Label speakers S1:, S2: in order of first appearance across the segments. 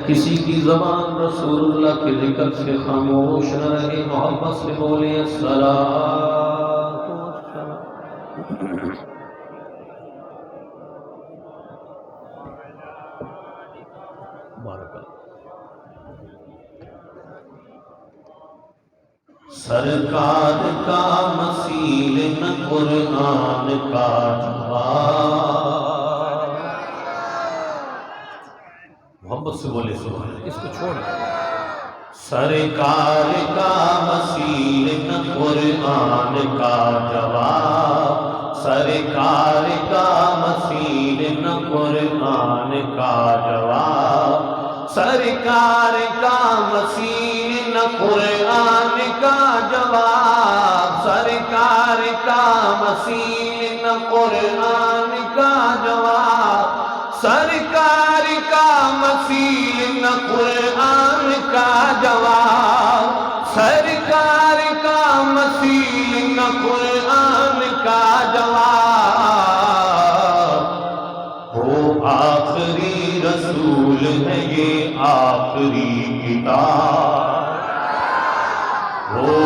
S1: کسی کی زبان رسول اللہ کے ذکر سے خاموش نہ رہے. محبت سے بولے الصلاۃ والسلام. بارک اللہ. سرکار کا مثیل نہ قرآن کا جواب. محبت سے بولے سبحان اللہ. اس کو چھوڑ. سرکار کا مثیل نہ قرآن کا جواب. سرکار کا مثیل نہ قرآن کا جواب. سرکار کا مثیل نہ قرآن کا جواب. سرکار کا مثیل نہ قرآن کا جواب. سرکار کا مثیل نہ قرآن کا جواب. سرکار کا مثیل نہ قرآن کا جواب. وہ آخری رسول ہے یہ آخری کتاب. وہ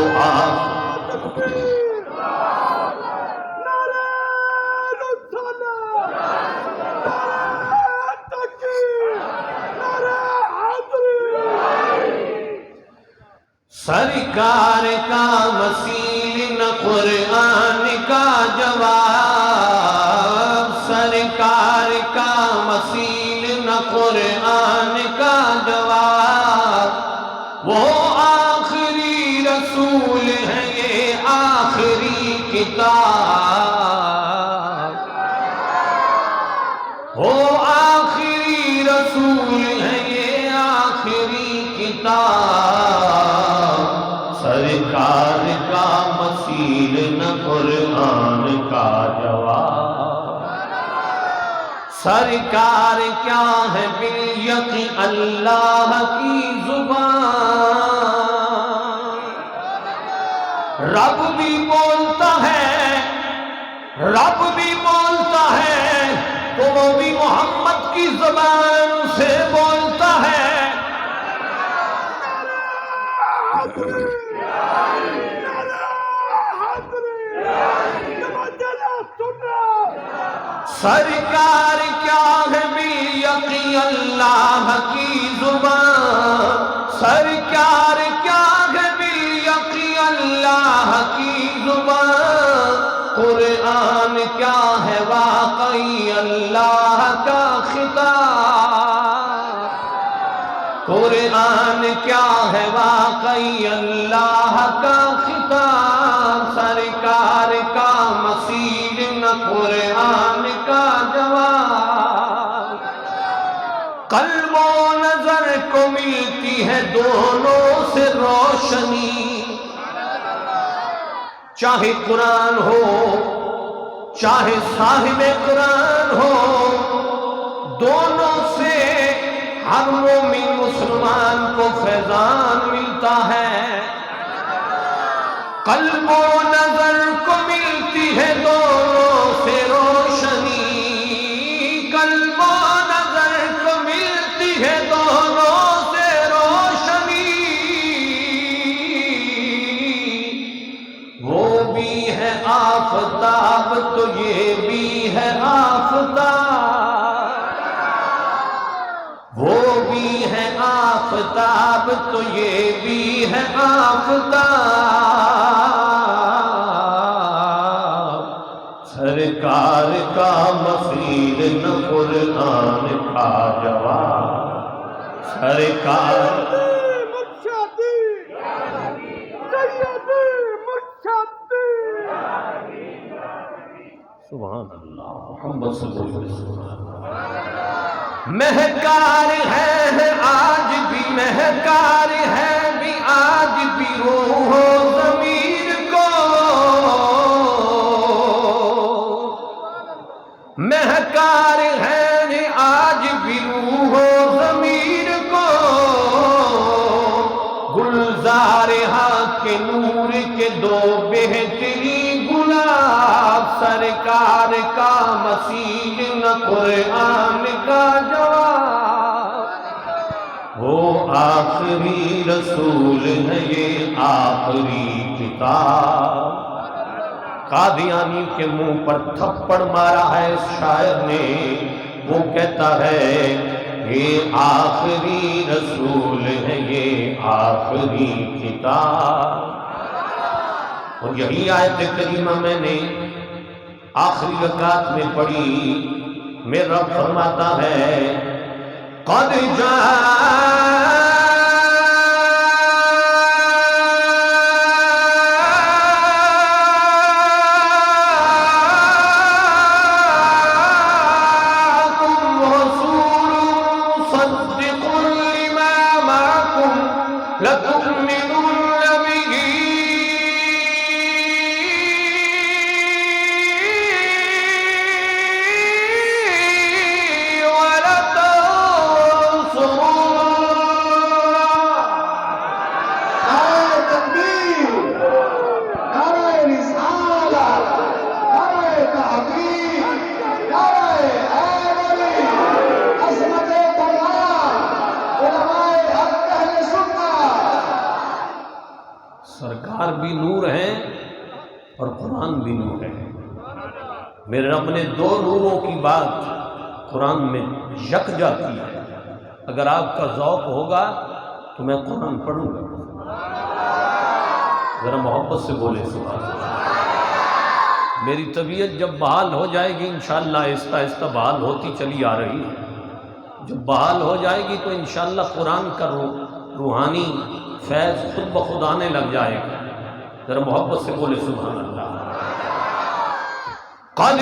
S1: سرکار کا مثیل نہ قرآن کا جواب. سرکار کا مثیل نہ قرآن کا جواب. وہ آخری رسول ہے یہ آخری کتاب. وہ آخری رسول ہے یہ آخری کتاب. سرکار کا مثیل نہ قرآن کا جواب. سرکار کیا ہے بالیقین اللہ کی زبان. رب بھی بولتا ہے, رب بھی بولتا ہے, تو وہ بھی محمد کی زبان سے بولتا ہے. سرکار کیا ہے بالیقین اللہ کی زبان. سرکار کیا ہے بالیقین اللہ کی زبان. قرآن کیا ہے واقعی اللہ کا خطاب. قرآن کیا ہے واقعی اللہ کا خطاب. سرکار کا مثیل نہ قرآن کا جواب. قلب و نظر کو ملتی ہے دونوں سے روشنی. چاہے قرآن ہو چاہے صاحب قرآن ہو, دونوں سے ہر مومن مسلمان کو فیضان ملتا ہے. قلب و نظر کو ملتی ہے دونوں سے روشنی. قلب و نظر کو ملتی ہے دونوں سے روشنی. وہ بھی ہے آفتاب تو یہ بھی ہے آفتاب. وہ بھی ہے آفتاب تو یہ بھی ہے آفتاب. سرکار کا مثیل نہ قرآن کا جواب. سرکار سبحان اللہ. محمد صلی اللہ علیہ وسلم. مہکار ہے آج بھی, مہکار ہے بھی آج بھی روح و ضمیر کو. مہکار ہے آج بھی روح و ضمیر کو. گلزار حق کے نور کے دو بہترین گلاب. سرکار کا مثیل نہ قرآن کا جواب. وہ آخری رسول ہے یہ آخری کتاب. قادیانی کے منہ پر تھپڑ مارا ہے اس شاعر نے. وہ کہتا ہے یہ آخری رسول ہے یہ آخری کتاب. اور یہی آیت کریمہ میں نے آخری رکعت میں پڑھی. میرا رب فرماتا ہے قد سرکار بھی نور ہیں اور قرآن بھی نور ہے. میرے رب نے دو نوروں کی بات قرآن میں یکجا کی ہے. اگر آپ کا ذوق ہوگا تو میں قرآن پڑھوں گا. ذرا محبت سے بولے سبحان اللہ. میری طبیعت جب بحال ہو جائے گی انشاءاللہ آہستہ آہستہ بحال ہوتی چلی آ رہی ہے. جب بحال ہو جائے گی تو انشاءاللہ قرآن کا روحانی فیض خود بخود آنے لگ جائے گا. ذرا محبت سے بولے سبحان اللہ. قد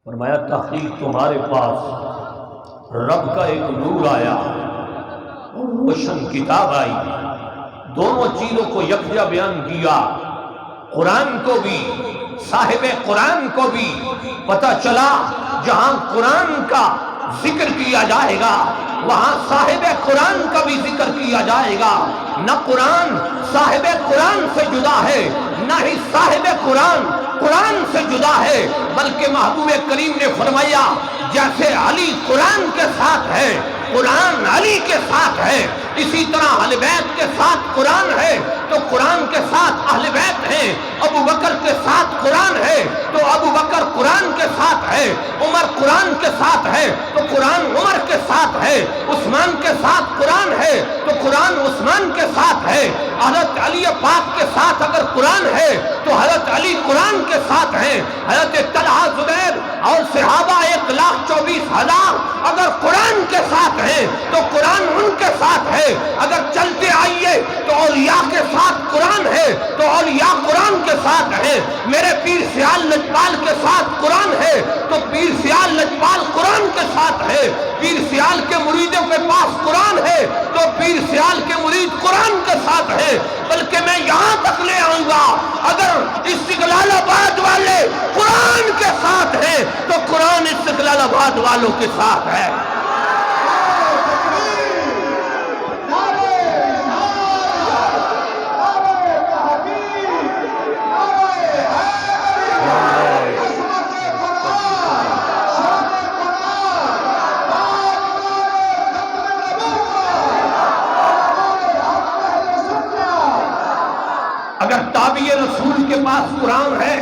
S1: فرمایا تحقیق تمہارے پاس رب کا ایک نور آیا اور روشن کتاب آئی. دونوں چیزوں کو یکجا بیان کیا. قرآن کو بھی صاحب قرآن کو بھی پتہ چلا جہاں قرآن کا ذکر کیا جائے گا وہاں صاحب قرآن کا بھی ذکر کیا جائے گا. نہ قرآن صاحب قرآن سے جدا ہے نہ ہی صاحب قرآن قرآن سے جدا ہے، بلکہ محبوب کریم نے فرمایا جیسے علی قرآن کے ساتھ ہے قرآن علی کے ساتھ ہے، اسی طرح اہل بیت کے ساتھ قرآن ہے تو قرآن کے ساتھ اہل بیت ہیں. ابو بکر کے ساتھ قرآن ہے تو ابو بکر قرآن کے ساتھ ہے. عمر قرآن کے ساتھ ہے تو قرآن عمر کے ساتھ ہے. عثمان کے ساتھ قرآن ہے تو قرآن عثمان کے ساتھ ہے. حضرت علی پاک کے ساتھ اگر قرآن ہے تو حضرت علی قرآن کے ساتھ ہیں. حضرت طلحہ زبیر اور صحابہ 1,24,000 اگر قرآن کے ساتھ ہیں تو قرآن ان کے ساتھ ہے. اگر چلتے آئیے تو اولیاء کے ساتھ قرآن ہے تو اولیاء قرآن کے ساتھ ہے. میرے پیر سیال لجپال کے ساتھ قرآن ہے تو پیر سیال لجپال قرآن کے ساتھ ہے. پیر سیال کے مریدوں کے پاس قرآن ہے تو پیر سیال کے مرید قرآن کے ساتھ ہے. بلکہ میں یہاں تک لے آؤں گا اگر استقلال آباد والے قرآن کے ساتھ ہیں تو قرآن استقلال آباد والوں کے ساتھ ہے. اگر تابع رسول کے پاس قرآن ہے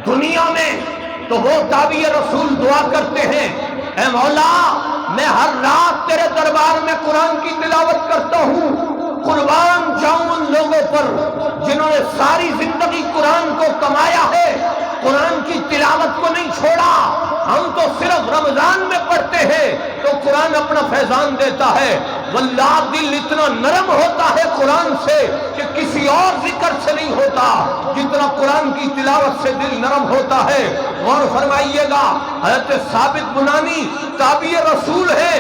S1: دنیا میں تو وہ تابع رسول دعا کرتے ہیں اے مولا میں ہر رات تیرے دربار میں قرآن کی تلاوت کرتا ہوں. قربان جاؤں ان لوگوں پر جنہوں نے ساری زندگی قرآن کو کمایا ہے، قرآن کی تلاوت کو نہیں چھوڑا، ہم تو صرف رمضان میں پڑھتے ہیں تو قرآن اپنا فیضان دیتا ہے، واللہ دل اتنا نرم ہوتا ہے قرآن سے کہ کسی اور ذکر سے نہیں ہوتا جتنا قرآن کی تلاوت سے دل نرم ہوتا ہے۔ غور فرمائیے گا، حضرت ثابت بنانی تابعی رسول ہے،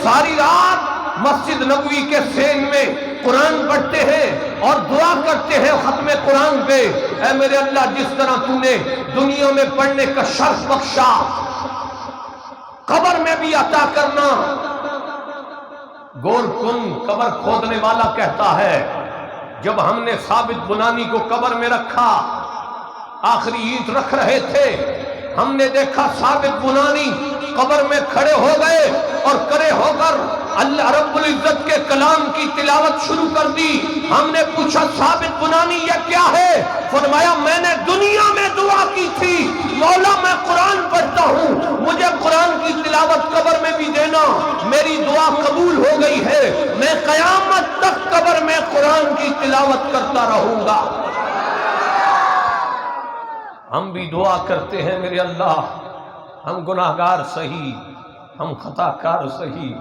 S1: ساری رات مسجد نبوی کے سین میں قرآن پڑھتے ہیں اور دعا کرتے ہیں ختم قرآن پہ، اے میرے اللہ جس طرح تو نے دنیا میں پڑھنے کا شرف بخشا، قبر میں بھی عطا کرنا۔ گول کن قبر کھودنے والا کہتا ہے جب ہم نے ثابت بنانی کو قبر میں رکھا، آخری عید رکھ رہے تھے، ہم نے دیکھا ثابت بنانی قبر میں کھڑے ہو گئے اور کھڑے ہو کر اللہ رب العزت کے کلام کی تلاوت شروع کر دی۔ ہم نے پوچھا ثابت بنانی یہ کیا ہے؟ فرمایا میں نے دنیا میں دعا کی تھی، مولا میں قرآن پڑھتا ہوں، مجھے قرآن کی تلاوت قبر میں بھی دینا، میری دعا قبول ہو گئی ہے، میں قیامت تک قبر میں قرآن کی تلاوت کرتا رہوں گا۔ ہم بھی دعا کرتے ہیں میرے اللہ، ہم گناہگار سہی، ہم خطا کار سہی،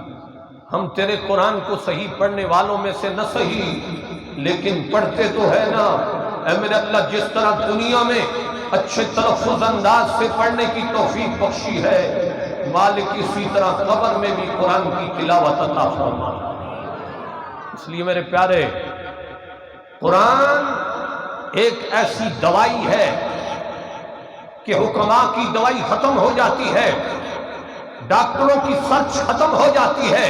S1: ہم تیرے قرآن کو صحیح پڑھنے والوں میں سے نہ صحیح، لیکن پڑھتے تو ہے نا۔ اے میرے اللہ جس طرح دنیا میں اچھے تلفظ انداز سے پڑھنے کی توفیق بخشی ہے، مالک اسی طرح قبر میں بھی قرآن کی تلاوت عطا فرما۔ اس لیے میرے پیارے، قرآن ایک ایسی دوائی ہے کہ حکماء کی دوائی ختم ہو جاتی ہے، ڈاکٹروں کی سرچ ختم ہو جاتی ہے،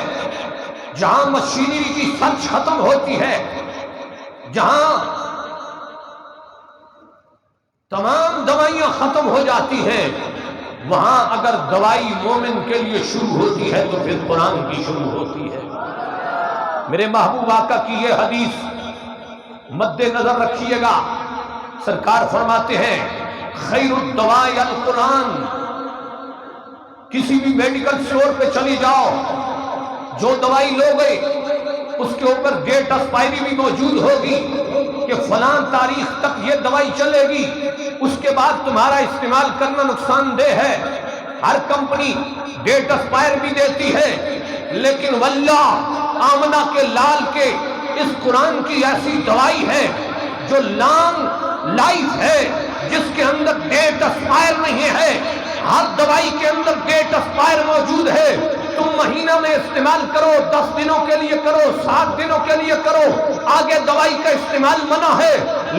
S1: جہاں مشینری کی سرچ ختم ہوتی ہے، جہاں تمام دوائیاں ختم ہو جاتی ہیں، وہاں اگر دوائی مومن کے لیے شروع ہوتی ہے تو پھر قرآن کی شروع ہوتی ہے۔ میرے محبوب آقا کی یہ حدیث مد نظر رکھیے گا، سرکار فرماتے ہیں خیر الدواء القرآن۔ کسی بھی میڈیکل اسٹور پہ چلی جاؤ، جو دوائی لو گے اس کے اوپر ڈیٹ ایکسپائری بھی موجود ہوگی کہ فلاں تاریخ تک یہ دوائی چلے گی، اس کے بعد تمہارا استعمال کرنا نقصان دہ ہے۔ ہر کمپنی ڈیٹ ایکسپائر بھی دیتی ہے، لیکن واللہ آمنہ کے لال کے اس قرآن کی ایسی دوائی ہے جو لانگ لائف ہے، جس کے اندر ڈیٹ ایکسپائر نہیں ہے۔ ہر دوائی کے اندر ڈیٹ ایکسپائر موجود ہے، تم مہینہ میں استعمال کرو، 10 دنوں کے لیے کرو، 7 دنوں کے لیے کرو، آگے دوائی کا استعمال منع ہے۔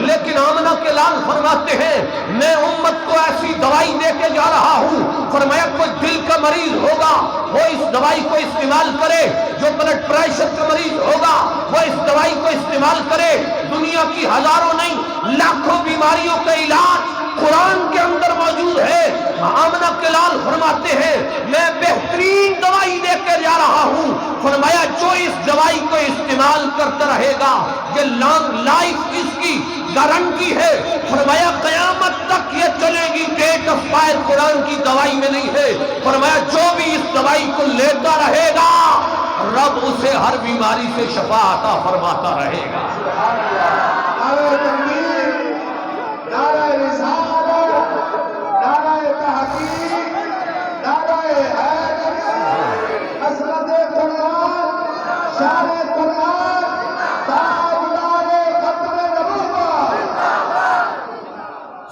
S1: لیکن آمنہ کے لال فرماتے ہیں میں امت کو ایسی دوائی دے کے جا رہا ہوں، فرمایا کوئی دل کا مریض ہوگا وہ اس دوائی کو استعمال کرے، جو بلڈ پریشر کا مریض ہوگا وہ اس دوائی کو استعمال کرے۔ دنیا کی ہزاروں نہیں لاکھوں بیماریوں کا علاج قرآن کے اندر موجود ہے۔ آمنہ کے لال فرماتے ہیں میں بہترین دوائی دے کے جا رہا ہوں، فرمایا جو اس دوائی کو استعمال کرتا رہے گا یہ لانگ لائف اس کی گارنٹی ہے، فرمایا قیامت تک یہ چلے گی، ڈیٹ ایکسپائر قرآن کی دوائی میں نہیں ہے۔ فرمایا جو بھی اس دوائی کو لیتا رہے گا رب اسے ہر بیماری سے شفا عطا فرماتا رہے گا۔
S2: نعرہ رسالت، نعرہ تحقیق، نعرہ حیدری، حسرت قرآن، شان قرآن، تاجدار ختم نبوت۔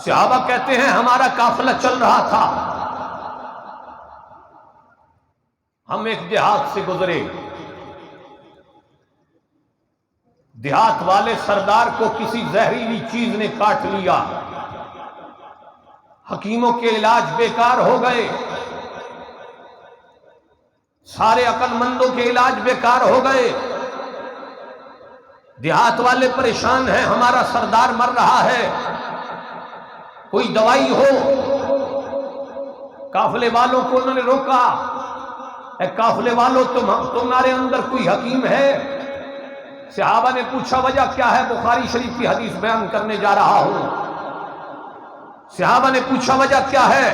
S1: صحابہ کہتے ہیں ہمارا قافلہ چل رہا تھا، ہم ایک دیہات سے گزرے، دیہات والے سردار کو کسی زہریلی چیز نے کاٹ لیا، حکیموں کے علاج بیکار ہو گئے، سارے عقل مندوں کے علاج بیکار ہو گئے، دیہات والے پریشان ہیں ہمارا سردار مر رہا ہے، کوئی دوائی ہو۔ قافلے والوں کو انہوں نے روکا، اے قافلے والوں تمہارے اندر کوئی حکیم ہے؟ صحابہ نے پوچھا وجہ کیا ہے؟ بخاری شریف کی حدیث بیان کرنے جا رہا ہوں۔ صحابہ نے پوچھا وجہ کیا ہے؟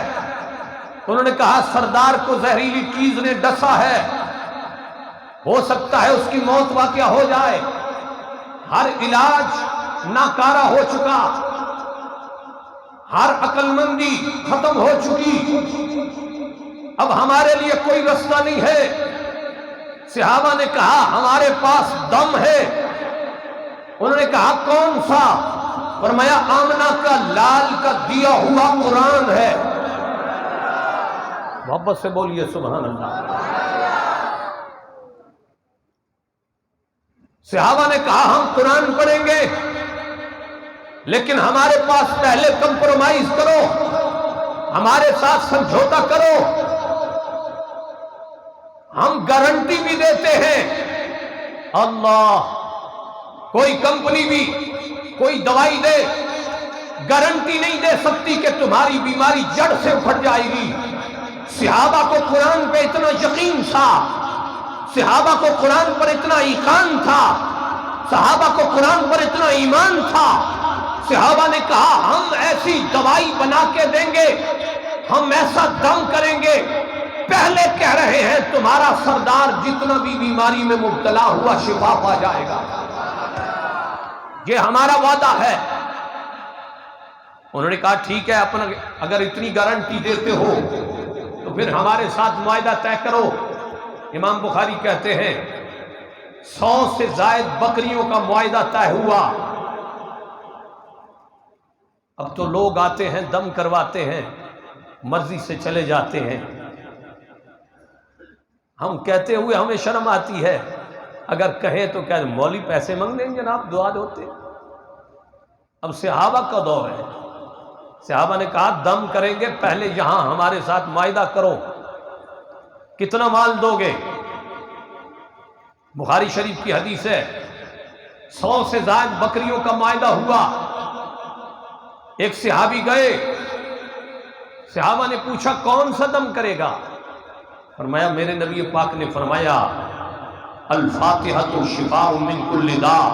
S1: انہوں نے کہا سردار کو زہریلی چیز نے ڈسا ہے، ہو سکتا ہے اس کی موت واقع ہو جائے، ہر علاج ناکارہ ہو چکا۔ ہر عقل مندی ختم ہو چکی، اب ہمارے لیے کوئی رستہ نہیں ہے۔ صحابہ نے کہا ہمارے پاس دم ہے۔ انہوں نے کہا کون سا؟ فرمایا آمنہ کا لال کا دیا ہوا قرآن ہے۔ محبت سے بولیے سبحان اللہ۔ صحابہ نے کہا ہم قرآن پڑھیں گے، لیکن ہمارے پاس پہلے کمپرومائز کرو، ہمارے ساتھ سمجھوتا کرو، ہم گارنٹی بھی دیتے ہیں۔ اللہ، کوئی کمپنی بھی کوئی دوائی دے، گارنٹی نہیں دے سکتی کہ تمہاری بیماری جڑ سے اکھڑ جائے گی۔ صحابہ کو قرآن پہ اتنا یقین تھا، صحابہ کو قرآن پر اتنا ایقان تھا، صحابہ کو قرآن پر اتنا ایمان تھا۔ صحابہ نے کہا ہم ایسی دوائی بنا کے دیں گے، ہم ایسا دم کریں گے، پہلے کہہ رہے ہیں تمہارا سردار جتنا بھی بیماری میں مبتلا ہوا شفا پا جائے گا، یہ ہمارا وعدہ ہے۔ انہوں نے کہا ٹھیک ہے، اپنا اگر اتنی گارنٹی دیتے ہو تو پھر ہمارے ساتھ معاہدہ طے کرو۔ امام بخاری کہتے ہیں 100 سے زائد بکریوں کا معاہدہ طے ہوا۔ اب تو لوگ آتے ہیں دم کرواتے ہیں، مرضی سے چلے جاتے ہیں۔ ہم کہتے ہوئے ہمیں شرم آتی ہے، اگر کہیں تو کہتے مولوی پیسے مانگ لیں جناب دعا ہوتے۔ اب صحابہ کا دور ہے، صحابہ نے کہا دم کریں گے، پہلے یہاں ہمارے ساتھ معاہدہ کرو، کتنا مال دو گے؟ بخاری شریف کی حدیث ہے 100 سے زائد بکریوں کا معاہدہ ہوا۔ ایک صحابی گئے، صحابہ نے پوچھا کون سا دم کرے گا؟ فرمایا میرے نبی پاک نے فرمایا الفاتحۃ شفاء من کل داء،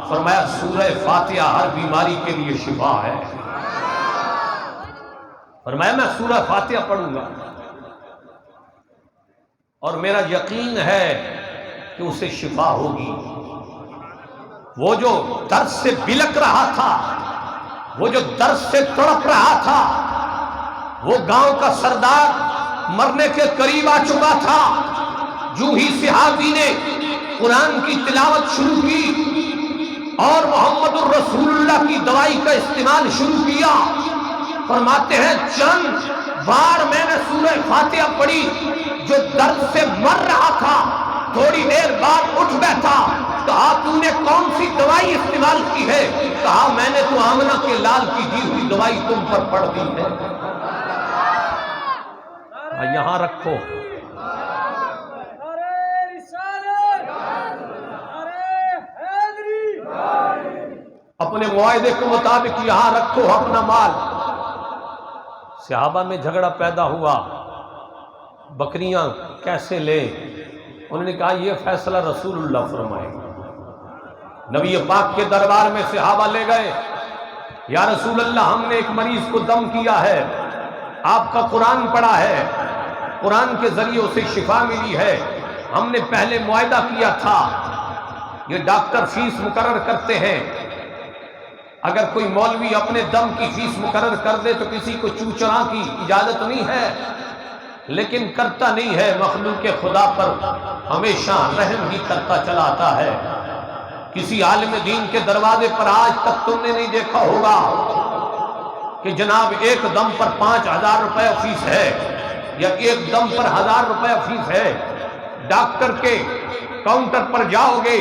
S1: فرمایا سورہ فاتحہ ہر بیماری کے لیے شفا ہے۔ فرمایا میں سورہ فاتحہ پڑھوں گا اور میرا یقین ہے کہ اسے شفا ہوگی۔ وہ جو درد سے بلک رہا تھا، وہ جو درد سے تڑپ رہا تھا، وہ گاؤں کا سردار مرنے کے قریب آ چکا تھا۔ جو ہی صحابی نے قرآن کی تلاوت شروع کی اور محمد الرسول اللہ کی دوائی کا استعمال شروع کیا، فرماتے ہیں چند بار میں نے سورہ فاتحہ پڑھی، جو درد سے مر رہا تھا تھوڑی دیر بعد اٹھ بیٹھا۔ کہا تو نے کون سی دوائی استعمال کی ہے؟ کہا میں نے تو آمنہ کے لال کی دی ہوئی دوائی تم پر پڑھ دی ہے۔ یہاں رکھو، اپنے معاہدے کے مطابق یہاں رکھو اپنا مال۔ صحابہ میں جھگڑا پیدا ہوا، بکریاں کیسے لیں؟ انہوں نے کہا یہ فیصلہ رسول اللہ فرمائے۔ نبی پاک کے دربار میں صحابہ لے گئے، یا رسول اللہ ہم نے ایک مریض کو دم کیا ہے، آپ کا قرآن پڑھا ہے، قرآن کے ذریعے اسے شفا ملی ہے، ہم نے پہلے معاہدہ کیا تھا، یہ ڈاکٹر فیس مقرر کرتے ہیں، اگر کوئی مولوی اپنے دم کی فیس مقرر کر دے تو کسی کو چوچراں کی اجازت نہیں ہے، لیکن کرتا نہیں ہے، مخلوق خدا پر ہمیشہ رحم ہی کرتا چلا آتا ہے۔ کسی عالم دین کے دروازے پر آج تک تم نے نہیں دیکھا ہوگا کہ جناب ایک دم پر 5000 روپے فیس ہے یا ایک دم پر 1000 روپے فیس ہے۔ ڈاکٹر کے کاؤنٹر پر جاؤ گے،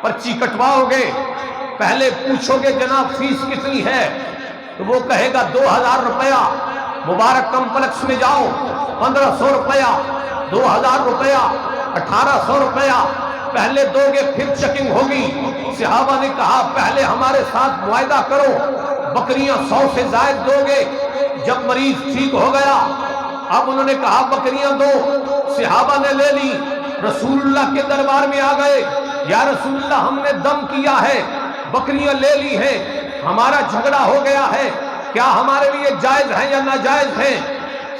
S1: پرچی کٹواؤ گے، پہلے پوچھو گے جناب فیس کتنی ہے تو وہ کہے گا 2000 روپیہ۔ مبارک کمپلیکس میں جاؤ 1500 روپیہ، 2000 روپیہ، 1800 روپیہ، پہلے دو گے پھر چیکنگ ہوگی۔ صحابہ نے کہا پہلے ہمارے ساتھ معاہدہ کرو، بکریاں 100 سے زائد دو گے۔ جب مریض ٹھیک ہو گیا اب انہوں نے کہا بکریاں دو، صحابہ نے لے لی، رسول اللہ کے دربار میں آ گئے، یا رسول اللہ ہم نے دم کیا ہے، بکریاں لے لی ہیں، ہمارا جھگڑا ہو گیا ہے، کیا ہمارے لیے جائز ہیں یا ناجائز ہیں؟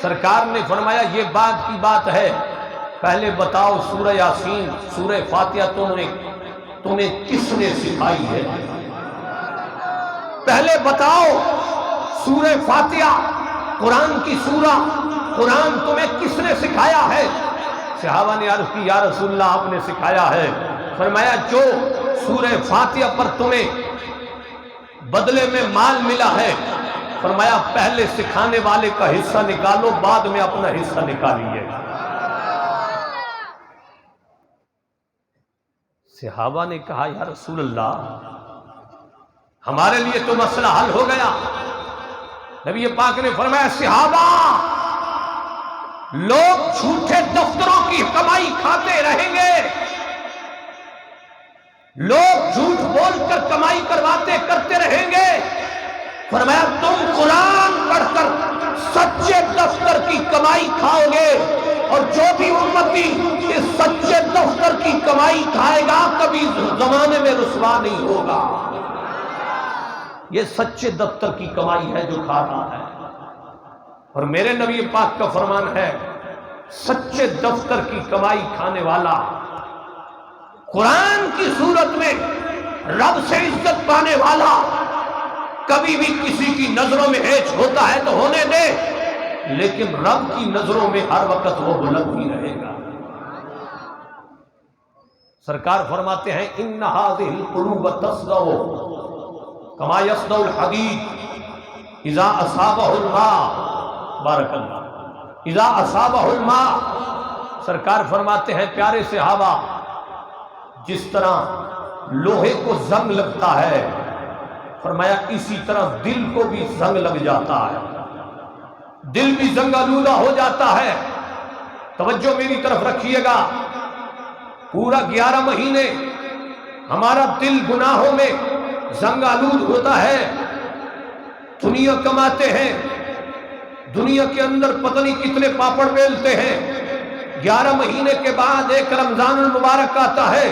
S1: سرکار نے فرمایا یہ بات کی بات ہے، پہلے بتاؤ سورہ یاسین سورہ فاتحہ تمہیں کس نے سکھائی ہے؟ پہلے بتاؤ سورہ فاتحہ قرآن کی سورہ، قرآن تمہیں کس نے سکھایا ہے؟ صحابہ نے عرض کی یا رسول اللہ آپ نے سکھایا ہے۔ فرمایا جو سورہ فاتحہ پر تمہیں بدلے میں مال ملا ہے، فرمایا پہلے سکھانے والے کا حصہ نکالو، بعد میں اپنا حصہ نکالیے۔ صحابہ نے کہا یا رسول اللہ ہمارے لیے تو مسئلہ حل ہو گیا۔ نبی پاک نے فرمایا صحابہ لوگ جھوٹے دفتروں کی کمائی کھاتے رہیں گے، لوگ جھوٹ بول کر کمائی کرتے رہیں گے، فرمایا تم قرآن پڑھ کر سچے دفتر کی کمائی کھاؤ گے، اور جو بھی امتی اس سچے دفتر کی کمائی کھائے گا کبھی زمانے میں رسوا نہیں ہوگا۔ یہ سچے دفتر کی کمائی ہے جو کھا رہا ہے، اور میرے نبی پاک کا فرمان ہے سچے دفتر کی کمائی کھانے والا قرآن کی صورت میں رب سے عزت پانے والا کبھی بھی کسی کی نظروں میں ہیچ ہوتا ہے تو ہونے دے، لیکن رب کی نظروں میں ہر وقت وہ بلند ہی رہے گا۔ سرکار فرماتے ہیں ان هذه القلوب تصدع كما يصدع الحديد اذا اصابه الماء، بارک اللہ، اذا اصابه الماء، سرکار فرماتے ہیں پیارے صحابہ جس طرح لوہے کو زنگ لگتا ہے، فرمایا اسی طرح دل کو بھی زنگ لگ جاتا ہے، دل بھی زنگ آلودہ ہو جاتا ہے۔ توجہ میری طرف رکھیے گا، پورا 11 مہینے ہمارا دل گناہوں میں زنگ آلود ہوتا ہے، دنیا کماتے ہیں، دنیا کے اندر پتہ نہیں کتنے پاپڑ بیلتے ہیں، 11 مہینے کے بعد ایک رمضان المبارک آتا ہے۔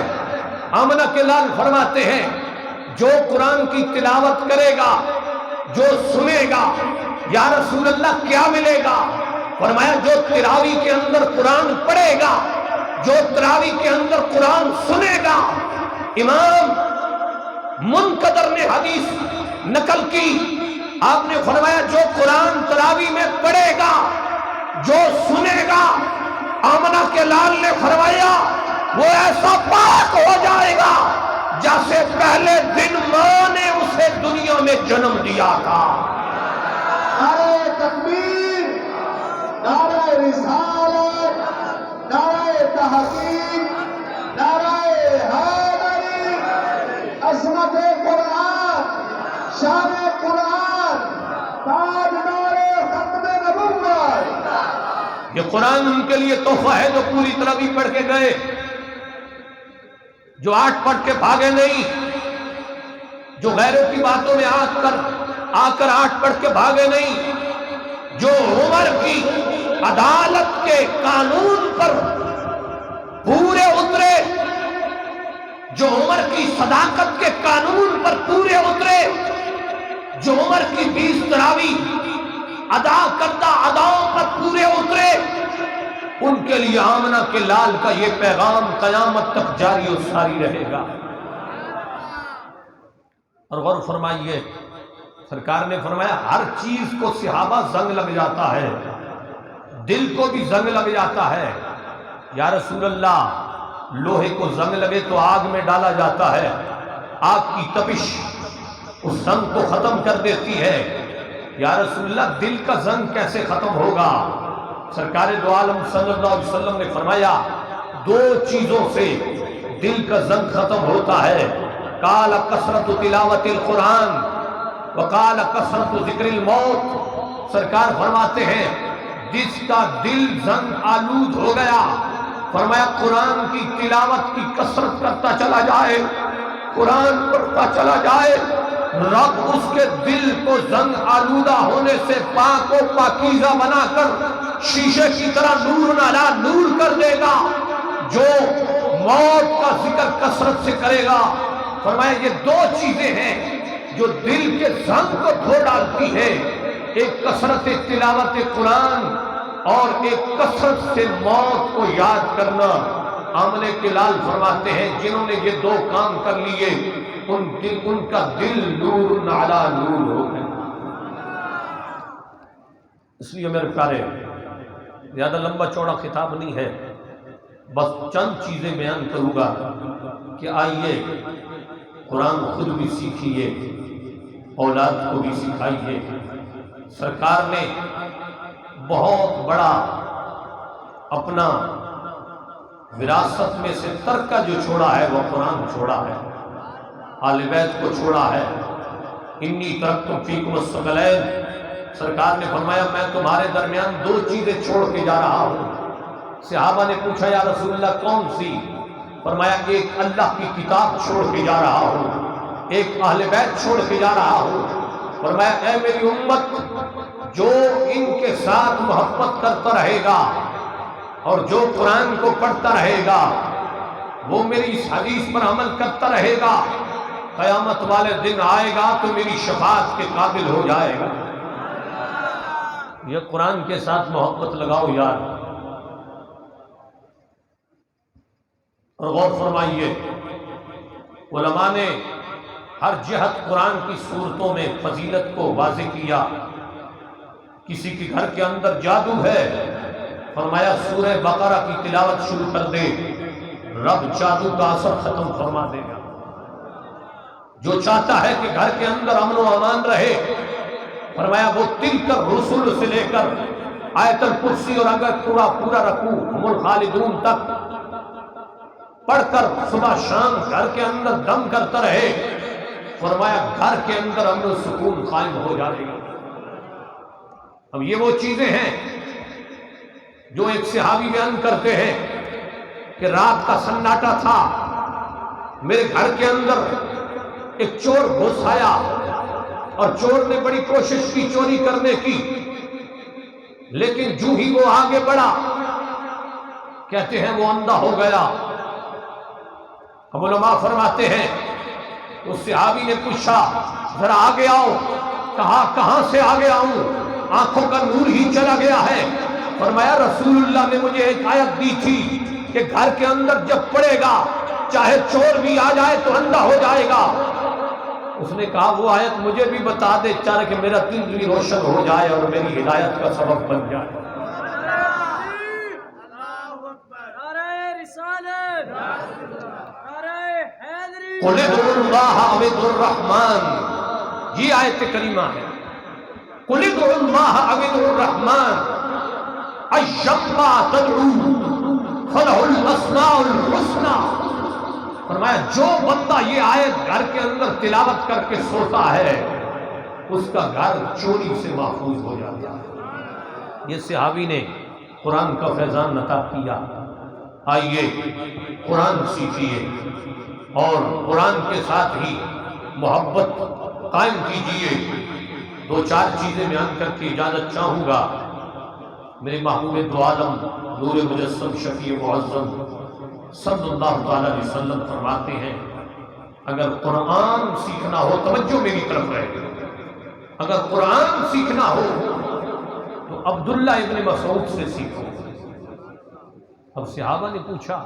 S1: آمنہ کے لال فرماتے ہیں جو قرآن کی تلاوت کرے گا، جو سنے گا، یا رسول اللہ کیا ملے گا؟ فرمایا جو تراویح کے اندر قرآن پڑھے گا، جو تراویح کے اندر قرآن سنے گا۔ امام منقدر نے حدیث نقل کی، آپ نے فرمایا جو قرآن تراویح میں پڑھے گا، جو سنے گا، آمنہ کے لال نے فرمایا وہ ایسا پاک ہو جائے گا جیسے پہلے دن ماں نے اسے دنیا میں جنم دیا تھا۔
S2: نعرہ تکبیر، نعرہ رسالت، نعرہ تحقیق، نعرہ حیدری، عظمت قرآن، شان قرآن، تاجدار ختم نبوت۔
S1: یہ قرآن ان کے لیے تحفہ ہے جو پوری طرح بھی پڑھ کے گئے، جو 8 پڑھ کے بھاگے نہیں، جو غیروں کی باتوں میں آ کر 8 پڑھ کے بھاگے نہیں، جو عمر کی عدالت کے قانون پر پورے اترے، جو عمر کی صداقت کے قانون پر پورے اترے، جو عمر کی 20 تراویح ادا کردہ اداؤں پر پورے اترے، ان کے لیے آمنہ کے لال کا یہ پیغام قیامت تک جاری و ساری رہے گا۔ اور غور فرمائیے، سرکار نے فرمایا ہر چیز کو صحابہ زنگ لگ جاتا ہے، دل کو بھی زنگ لگ جاتا ہے۔ یا رسول اللہ لوہے کو زنگ لگے تو آگ میں ڈالا جاتا ہے، آگ کی تپش اس زنگ کو ختم کر دیتی ہے۔ یا رسول اللہ دل کا زنگ کیسے ختم ہوگا؟ سرکار دو عالم صلی اللہ علیہ وسلم نے فرمایا 2 چیزوں سے دل کا زنگ ختم ہوتا ہے، قال کثرت تلاوت القرآن وقال کثرت ذکر الموت۔ سرکار فرماتے ہیں جس کا دل زنگ آلود ہو گیا، فرمایا قرآن کی تلاوت کی کثرت کرتا چلا جائے، قرآن پڑھتا چلا جائے، رب اس کے دل کو زنگ آلودہ ہونے سے پاک و پاکیزہ بنا کر شیشے کی طرح نور نالا نور کر دے گا۔ جو موت کا ذکر کثرت سے کرے گا، فرمایا یہ 2 چیزیں ہیں جو دل کے زنگ کو دھو ڈالتی ہے، ایک کثرت تلاوت قرآن اور ایک کثرت سے موت کو یاد کرنا۔ آمنے کے لال فرماتے ہیں جنہوں نے یہ 2 کام کر لیے ان کا دل نور علی نور ہو گیا۔ اس لیے میرے پیارے زیادہ لمبا چوڑا خطاب نہیں ہے، بس چند چیزیں بیان کروں گا کہ آئیے قرآن خود بھی سیکھیے، اولاد کو بھی سکھائیے۔ سرکار نے بہت بڑا اپنا وراثت میں سے ترکہ جو چھوڑا ہے وہ قرآن چھوڑا ہے، آل بیت کو چھوڑا ہے۔ انی ترکت فیکم الثقلین، سرکار نے فرمایا میں تمہارے درمیان دو چیزیں چھوڑ کے جا رہا ہوں۔ صحابہ نے پوچھا یا رسول اللہ کون سی؟ فرمایا ایک اللہ کی کتاب چھوڑ کے جا رہا ہوں، ایک اہل بیت چھوڑ کے جا رہا ہوں۔ فرمایا اے میری امت، جو ان کے ساتھ محبت کرتا رہے گا اور جو قرآن کو پڑھتا رہے گا، وہ میری اس حدیث پر عمل کرتا رہے گا، قیامت والے دن آئے گا تو میری شفاعت کے قابل ہو جائے گا۔ یہ قرآن کے ساتھ محبت لگاؤ یار، اور غور فرمائیے علماء نے ہر جہت قرآن کی صورتوں میں فضیلت کو واضح کیا۔ کسی کے گھر کے اندر جادو ہے، فرمایا سورہ بقرہ کی تلاوت شروع کر دے، رب جادو کا اثر ختم فرما دے گا۔ جو چاہتا ہے کہ گھر کے اندر امن و امان رہے، فرمایا وہ تلک الرسل سے لے کر آیت الکرسی اور اگر پورا رکوع ہم الخالدون تک پڑھ کر صبح شام گھر کے اندر دم کرتا رہے، فرمایا گھر کے اندر امن و سکون قائم ہو جائے گا۔ اب یہ وہ چیزیں ہیں جو ایک صحابی بیان کرتے ہیں کہ رات کا سناٹا تھا، میرے گھر کے اندر ایک چور گھس آیا اور چور نے بڑی کوشش کی چوری کرنے کی، لیکن جو ہی وہ آگے بڑھا کہتے ہیں وہ اندھا ہو گیا۔ اب علماء فرماتے ہیں اس صحابی نے پوچھا ذرا آگے آؤ، کہا کہاں سے آگے آؤں، آنکھوں کا نور ہی چلا گیا ہے۔ فرمایا رسول اللہ نے مجھے ایک آیت دی تھی کہ گھر کے اندر جب پڑے گا چاہے چور بھی آ جائے تو اندھا ہو جائے گا۔ اس نے کہا وہ آیت مجھے بھی بتا دے چاہے کہ میرا دل بھی روشن ہو جائے اور میری ہدایت کا سبب بن جائے۔ قل ادعوا اللہ او ادعوا الرحمن، یہ آیت کریمہ ہے۔ قل ادعوا اللہ او ادعوا الرحمن ایما تدعوا فلہ الاسماء الحسنی۔ فرمایا جو بندہ یہ آیت گھر کے اندر تلاوت کر کے سوتا ہے اس کا گھر چوری سے محفوظ ہو جاتا ہے۔ یہ صحابی نے قرآن کا فیضان عطا کیا۔ آئیے قرآن سیکھیے اور قرآن کے ساتھ ہی محبت قائم کیجیے۔ دو چار چیزیں بیان کر کے اجازت چاہوں گا۔ میرے محبوب دو عالم نور مجسم شفیع معظم صلی اللہ تعالی علیہ وسلم فرماتے ہیں اگر قرآن سیکھنا ہو، توجہ میری طرف رہے، اگر قرآن سیکھنا ہو تو عبداللہ ابن مسعود سے سیکھو۔ اب صحابہ نے پوچھا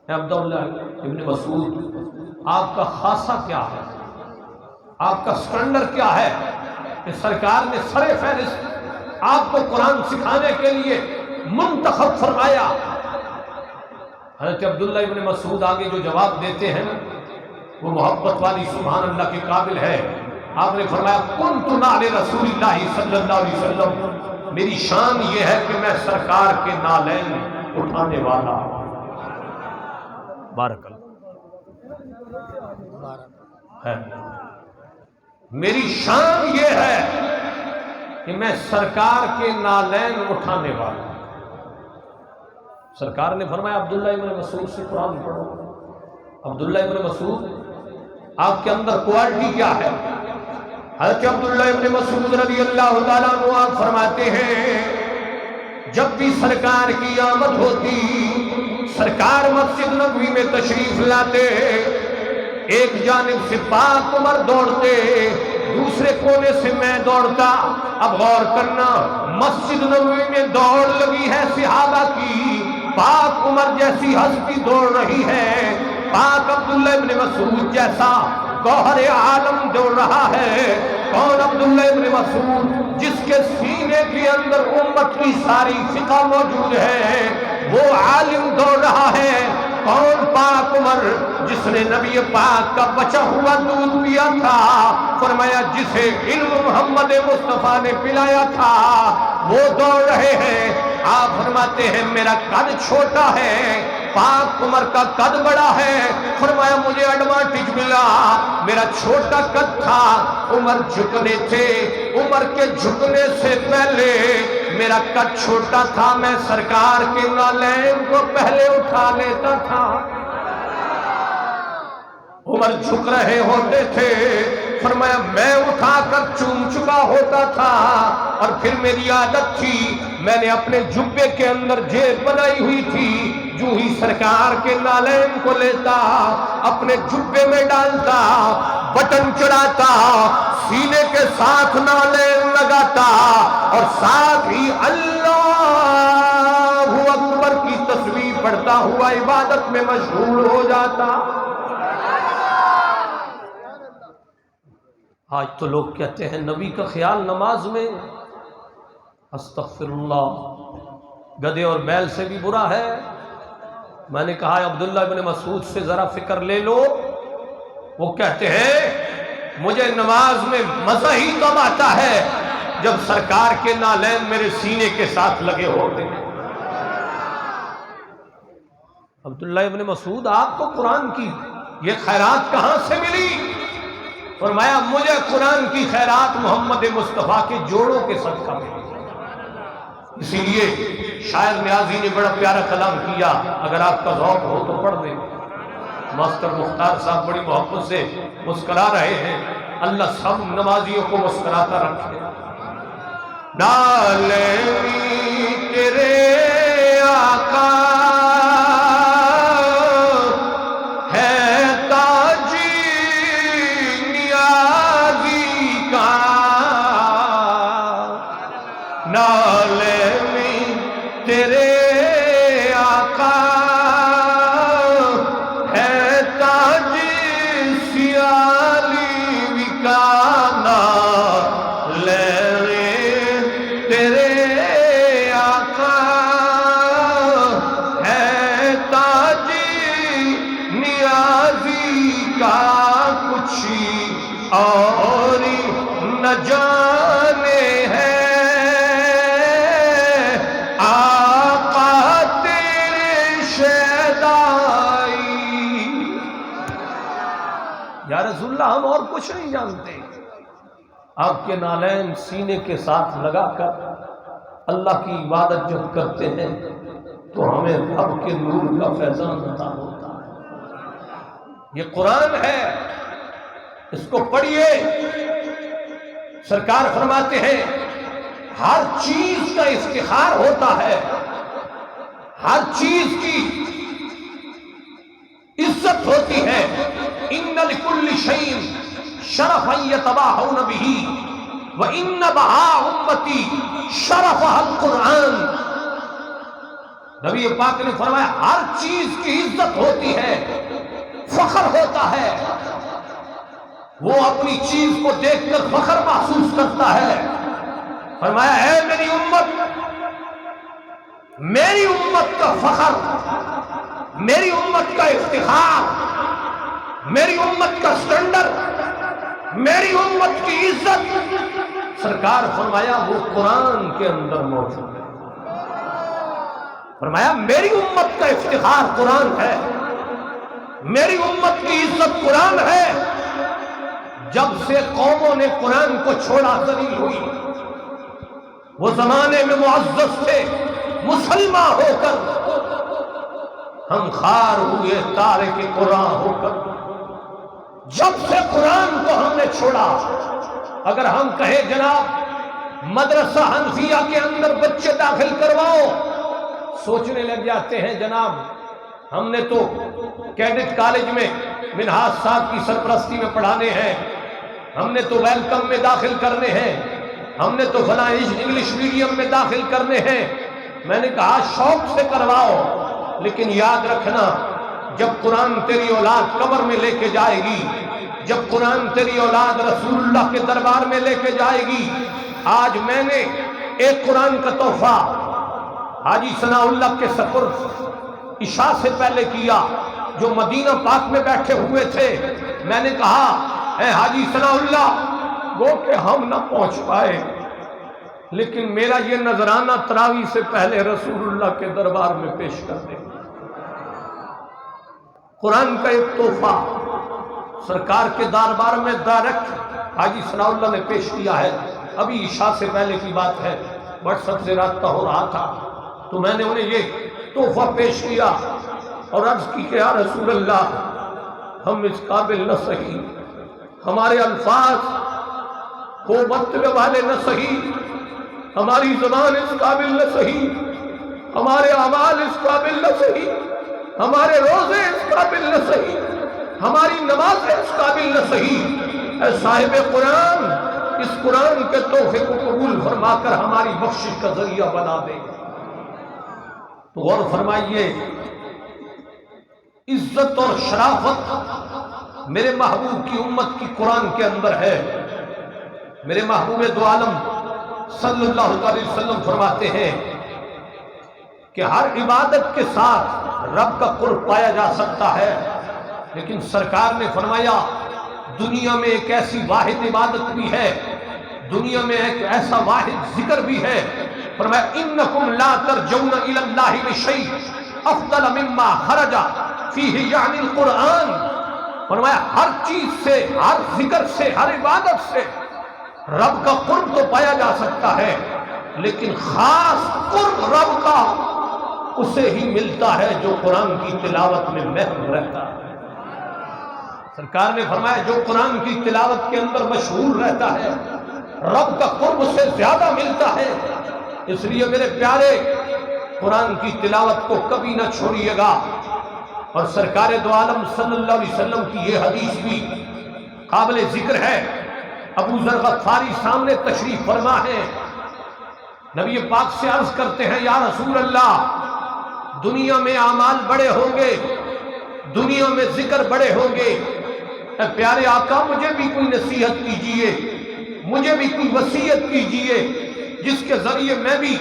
S1: اے عبداللہ ابن مسعود آپ کا خاصہ کیا ہے، آپ کا سٹینڈرڈ کیا ہے کہ سرکار نے سر فہرست آپ کو قرآن سکھانے کے لیے منتخب فرمایا؟ حضرت عبداللہ ابن مسعود آگے جو جواب دیتے ہیں وہ محبت والی سبحان اللہ کے قابل ہے۔ آپ نے فرمایا کنت نعل رسول اللہ صلی اللہ علیہ وسلم، میری شان یہ ہے کہ میں سرکار کے نالین اٹھانے والا ہوں۔ بارک اللہ ہے، میری شان یہ ہے کہ میں سرکار کے نالین اٹھانے والا ہوں۔ سرکار نے فرمایا عبداللہ ابن مسعود سے قرآن پڑھو۔ عبداللہ ابن مسعود آپ کے اندر کوالٹی کیا ہے؟ حضرت عبداللہ ابن مسعود رضی اللہ تعالیٰ عنہ آپ فرماتے ہیں جب بھی سرکار کی آمد ہوتی، سرکار مسجد نبوی میں تشریف لاتے، ایک جانب سے پاک عمر دوڑتے، دوسرے کونے سے میں دوڑتا۔ اب غور کرنا، مسجد نبوی میں دوڑ لگی ہے صحابہ کی، پاک عمر جیسی ہستی دوڑ رہی ہے، پاک عبداللہ ابن مسعود جیسا گوہر عالم دوڑ رہا ہے۔ کون عبداللہ ابن مسعود؟ جس کے سینے کے اندر امت کی ساری فقہ موجود ہے، وہ عالم دوڑ رہا ہے۔ کون؟ پاک عمر، جس نے نبی پاک کا بچا ہوا دودھ پیا تھا۔ فرمایا جسے علم محمد مصطفیٰ نے پلایا تھا وہ دوڑ رہے ہیں۔ آپ فرماتے ہیں میرا قد چھوٹا ہے، پاک عمر کا قد بڑا ہے۔ فرمایا مجھے ایڈوانٹیج ملا، میرا چھوٹا قد تھا، عمر جھکنے تھے، عمر کے جھکنے سے پہلے میرا قد چھوٹا تھا، میں سرکار کے نالین کو پہلے اٹھا لیتا تھا۔ عمر جھک رہے ہوتے تھے، فرمایا میں اٹھا کر چوم چکا ہوتا تھا، اور پھر میری عادت تھی، میں نے اپنے جبے کے اندر جیب بنائی ہوئی تھی، جو ہی سرکار کے نالین کو لیتا اپنے جبے میں ڈالتا، بٹن چڑھاتا، سینے کے ساتھ نالین لگاتا، اور ساتھ ہی اللہ اکبر کی تسبیح پڑھتا ہوا عبادت میں مشغول ہو جاتا۔ آج تو لوگ کہتے ہیں نبی کا خیال نماز میں، استغفر اللہ، گدھے اور بیل سے بھی برا ہے۔ میں نے کہا عبداللہ ابن مسعود سے ذرا فکر لے لو، وہ کہتے ہیں مجھے نماز میں مزہ ہی تب آتا ہے جب سرکار کے نالین میرے سینے کے ساتھ لگے ہوتے ہیں۔ عبداللہ ابن مسعود آپ کو قرآن کی یہ خیرات کہاں سے ملی؟ فرمایا مجھے قرآن کی خیرات محمد مصطفیٰ کے جوڑوں کے صدقہ ملی۔ اسی لیے شاعر نیازی نے بڑا پیارا کلام کیا، اگر آپ کا ذوق ہو تو پڑھ دیں۔ ماسٹر مختار صاحب بڑی محبت سے مسکرا رہے ہیں، اللہ سب نمازیوں کو مسکراتا رکھے۔ نالینی تیرے آقا ہے تاجی نیازی کا، نالینی تیرے آقا ہے تاجی سیالی کا، اور نہ جانے ہے آقا تیرے شیدائی۔ یا رسول اللہ ہم اور کچھ نہیں جانتے، آپ کے نالین سینے کے ساتھ لگا کر اللہ کی عبادت جب کرتے ہیں تو ہمیں رب کے نور کا فیضان عطا ہوتا ہے۔ یہ قرآن ہے، اس کو پڑھیے۔ سرکار فرماتے ہیں ہر چیز کا افتخار ہوتا ہے، ہر چیز کی عزت ہوتی ہے۔ ان لکل شیء شرفا یتباہون بہ وان بہا امتی شرفها القرآن۔ نبی پاک نے فرمایا ہر چیز کی عزت ہوتی ہے، فخر ہوتا ہے، وہ اپنی چیز کو دیکھ کر فخر محسوس کرتا ہے۔ فرمایا اے میری امت، میری امت کا فخر، میری امت کا افتخار، میری امت کا سٹینڈرڈ، میری امت کی عزت، سرکار فرمایا وہ قرآن کے اندر موجود ہے۔ فرمایا میری امت کا افتخار قرآن ہے، میری امت کی عزت قرآن ہے۔ جب سے قوموں نے قرآن کو چھوڑا ذلیل ہوئی، وہ زمانے میں معزز تھے، مسلمان ہو کر ہم خار ہوئے تارک قرآن ہو کر۔ جب سے قرآن کو ہم نے چھوڑا، اگر ہم کہیں جناب مدرسہ حنفیہ کے اندر بچے داخل کرواؤ، سوچنے لگ جاتے ہیں جناب ہم نے تو کیڈٹ کالج میں منہاج صاحب کی سرپرستی میں پڑھانے ہیں، ہم نے تو ویلکم میں داخل کرنے ہیں، ہم نے تو فلاں انگلش میڈیم میں داخل کرنے ہیں۔ میں نے کہا شوق سے کرواؤ، لیکن یاد رکھنا جب قرآن تیری اولاد قبر میں لے کے جائے گی، جب قرآن تیری اولاد رسول اللہ کے دربار میں لے کے جائے گی، آج میں نے ایک قرآن کا تحفہ حاجی ثناء اللہ کے سپرد عشاء سے پہلے کیا، جو مدینہ پاک میں بیٹھے ہوئے تھے۔ میں نے کہا اے حاجی ثناء اللہ، وہ کہ ہم نہ پہنچ پائے، لیکن میرا یہ نذرانہ تراویح سے پہلے رسول اللہ کے دربار میں پیش کر دیں۔ قرآن کا ایک تحفہ سرکار کے دربار میں ڈائریکٹ حاجی ثناء اللہ نے پیش کیا ہے۔ ابھی عشاء سے پہلے کی بات ہے، واٹس ایپ سے رابطہ ہو رہا تھا تو میں نے انہیں یہ تحفہ پیش کیا اور عرض کی کہ یا رسول اللہ، ہم اس قابل نہ سہی، ہمارے الفاظ کو مرتبے والے نہ سہی، ہماری زبان اس قابل نہ سہی، ہمارے اعمال اس قابل نہ سہی، ہمارے روزے اس قابل نہ سہی، ہماری نمازیں اس قابل نہ سہی۔ اے صاحب قرآن، اس قرآن کے تحفے کو قبول فرما کر ہماری بخشش کا ذریعہ بنا دے۔ تو غور فرمائیے، عزت اور شرافت میرے محبوب کی امت کی قرآن کے اندر ہے۔ میرے محبوب دو عالم صلی اللہ علیہ وسلم فرماتے ہیں کہ ہر عبادت کے ساتھ رب کا قرب پایا جا سکتا ہے، لیکن سرکار نے فرمایا دنیا میں ایک ایسی واحد عبادت بھی ہے، دنیا میں ایک ایسا واحد ذکر بھی ہے۔ فرمایا انکم لا ترجون الی اللہ بشیء افضل مما خرج فیہ یعنی القرآن۔ فرمایا ہر چیز سے، ہر ذکر سے، ہر عبادت سے رب کا قرب تو پایا جا سکتا ہے، لیکن خاص قرب رب کا اسے ہی ملتا ہے جو قرآن کی تلاوت میں محو رہتا ہے۔ سرکار نے فرمایا جو قرآن کی تلاوت کے اندر مشغول رہتا ہے، رب کا قرب اسے زیادہ ملتا ہے۔ اس لیے میرے پیارے، قرآن کی تلاوت کو کبھی نہ چھوڑیے گا۔ اور سرکار دو عالم صلی اللہ علیہ وسلم کی یہ حدیث بھی قابل ذکر ہے۔ ابو ذر غفاری سامنے تشریف فرما ہے، نبی پاک سے عرض کرتے ہیں یا رسول اللہ، دنیا میں اعمال بڑے ہوں گے، دنیا میں ذکر بڑے ہوں گے، اے پیارے آقا مجھے بھی کوئی نصیحت کیجئے، مجھے بھی کوئی وصیت کیجئے جس کے ذریعے میں بھی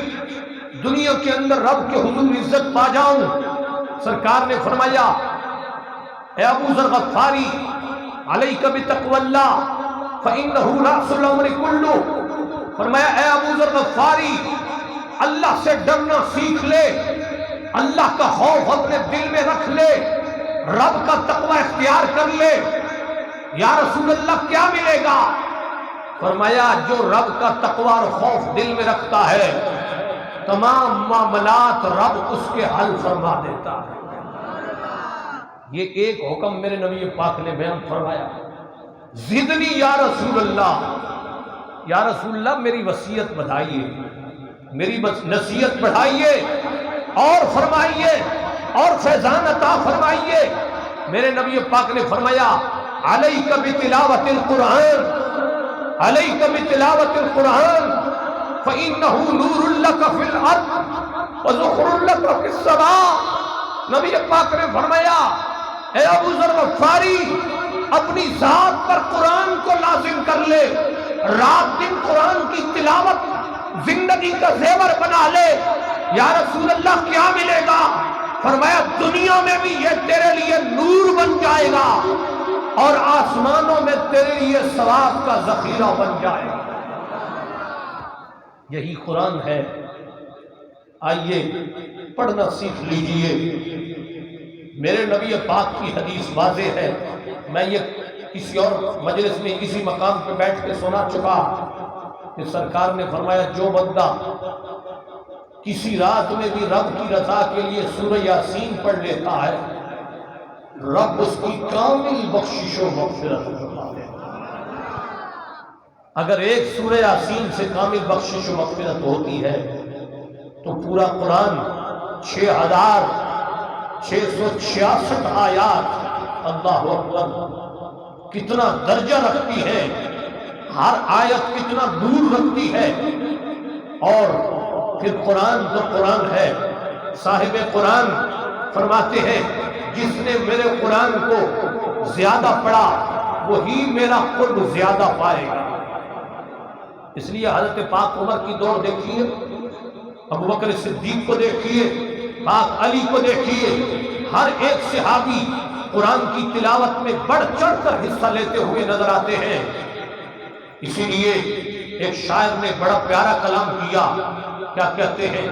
S1: دنیا کے اندر رب کے حضور عزت پا جاؤں۔ سرکار نے فرمایا اے ابو ذر غفاری، علیک بتقوی اللہ فإنہ رأس الامر کلہ۔ فرمایا اے ابو ذر غفاری، اللہ سے ڈرنا سیکھ لے، اللہ کا خوف اپنے دل میں رکھ لے، رب کا تقوی اختیار کر لے۔ یا رسول اللہ کیا ملے گا؟ فرمایا جو رب کا تقوی اور خوف دل میں رکھتا ہے، تمام معاملات رب اس کے حل فرما دیتا ہے۔ یہ ایک حکم میرے نبی پاک نے بیان فرمایا، زدنی یا رسول اللہ، یا رسول اللہ میری وصیت بڑھائیے، میری نصیحت بڑھائیے اور فرمائیے اور فیضان عطا فرمائیے۔ میرے نبی پاک نے فرمایا علیک بتلاوت القرآن، علیک بتلاوت القرآن فإنہ نور لک فی الارض وذخر لک فی السماء۔ نبی پاک نے فرمایا اے ابو ذر غفاری، اپنی ذات پر قرآن کو لازم کر لے، رات دن قرآن کی تلاوت زندگی کا زیور بنا لے۔ یا رسول اللہ کیا ملے گا؟ فرمایا دنیا میں بھی یہ تیرے لیے نور بن جائے گا اور آسمانوں میں تیرے لیے ثواب کا ذخیرہ بن جائے گا۔ یہی قرآن ہے، آئیے پڑھنا سیکھ لیجئے۔ میرے نبی پاک کی حدیث واضح ہے، میں یہ کسی اور مجلس میں کسی مقام پہ بیٹھ کے سنا چکا کہ سرکار نے فرمایا جو بندہ کسی رات میں بھی رب کی رضا کے لیے سورہ یاسین پڑھ لیتا ہے، رب اس کی کامل بخشش و مغفرت فرما دیتا ہے۔ اگر ایک سورہ یاسین سے کامل بخشش و مغفرت ہوتی ہے تو پورا قرآن 6666 آیات، اللہ اکبر، کتنا درجہ رکھتی ہے، ہر آیت کتنا دور رکھتی ہے۔ اور پھر قرآن تو قرآن ہے، صاحب قرآن فرماتے ہیں جس نے میرے قرآن کو زیادہ پڑھا وہی میرا قرب زیادہ پائے گا۔ اس لیے حضرت پاک عمر کی دوڑ دیکھیے، ابو بکر صدیق کو دیکھیے، پاک علی کو دیکھیے، ہر ایک صحابی قرآن کی تلاوت میں بڑھ چڑھ کر حصہ لیتے ہوئے نظر آتے ہیں۔ اسی لیے ایک شاعر نے بڑا پیارا کلام کیا، کیا کہتے ہیں؟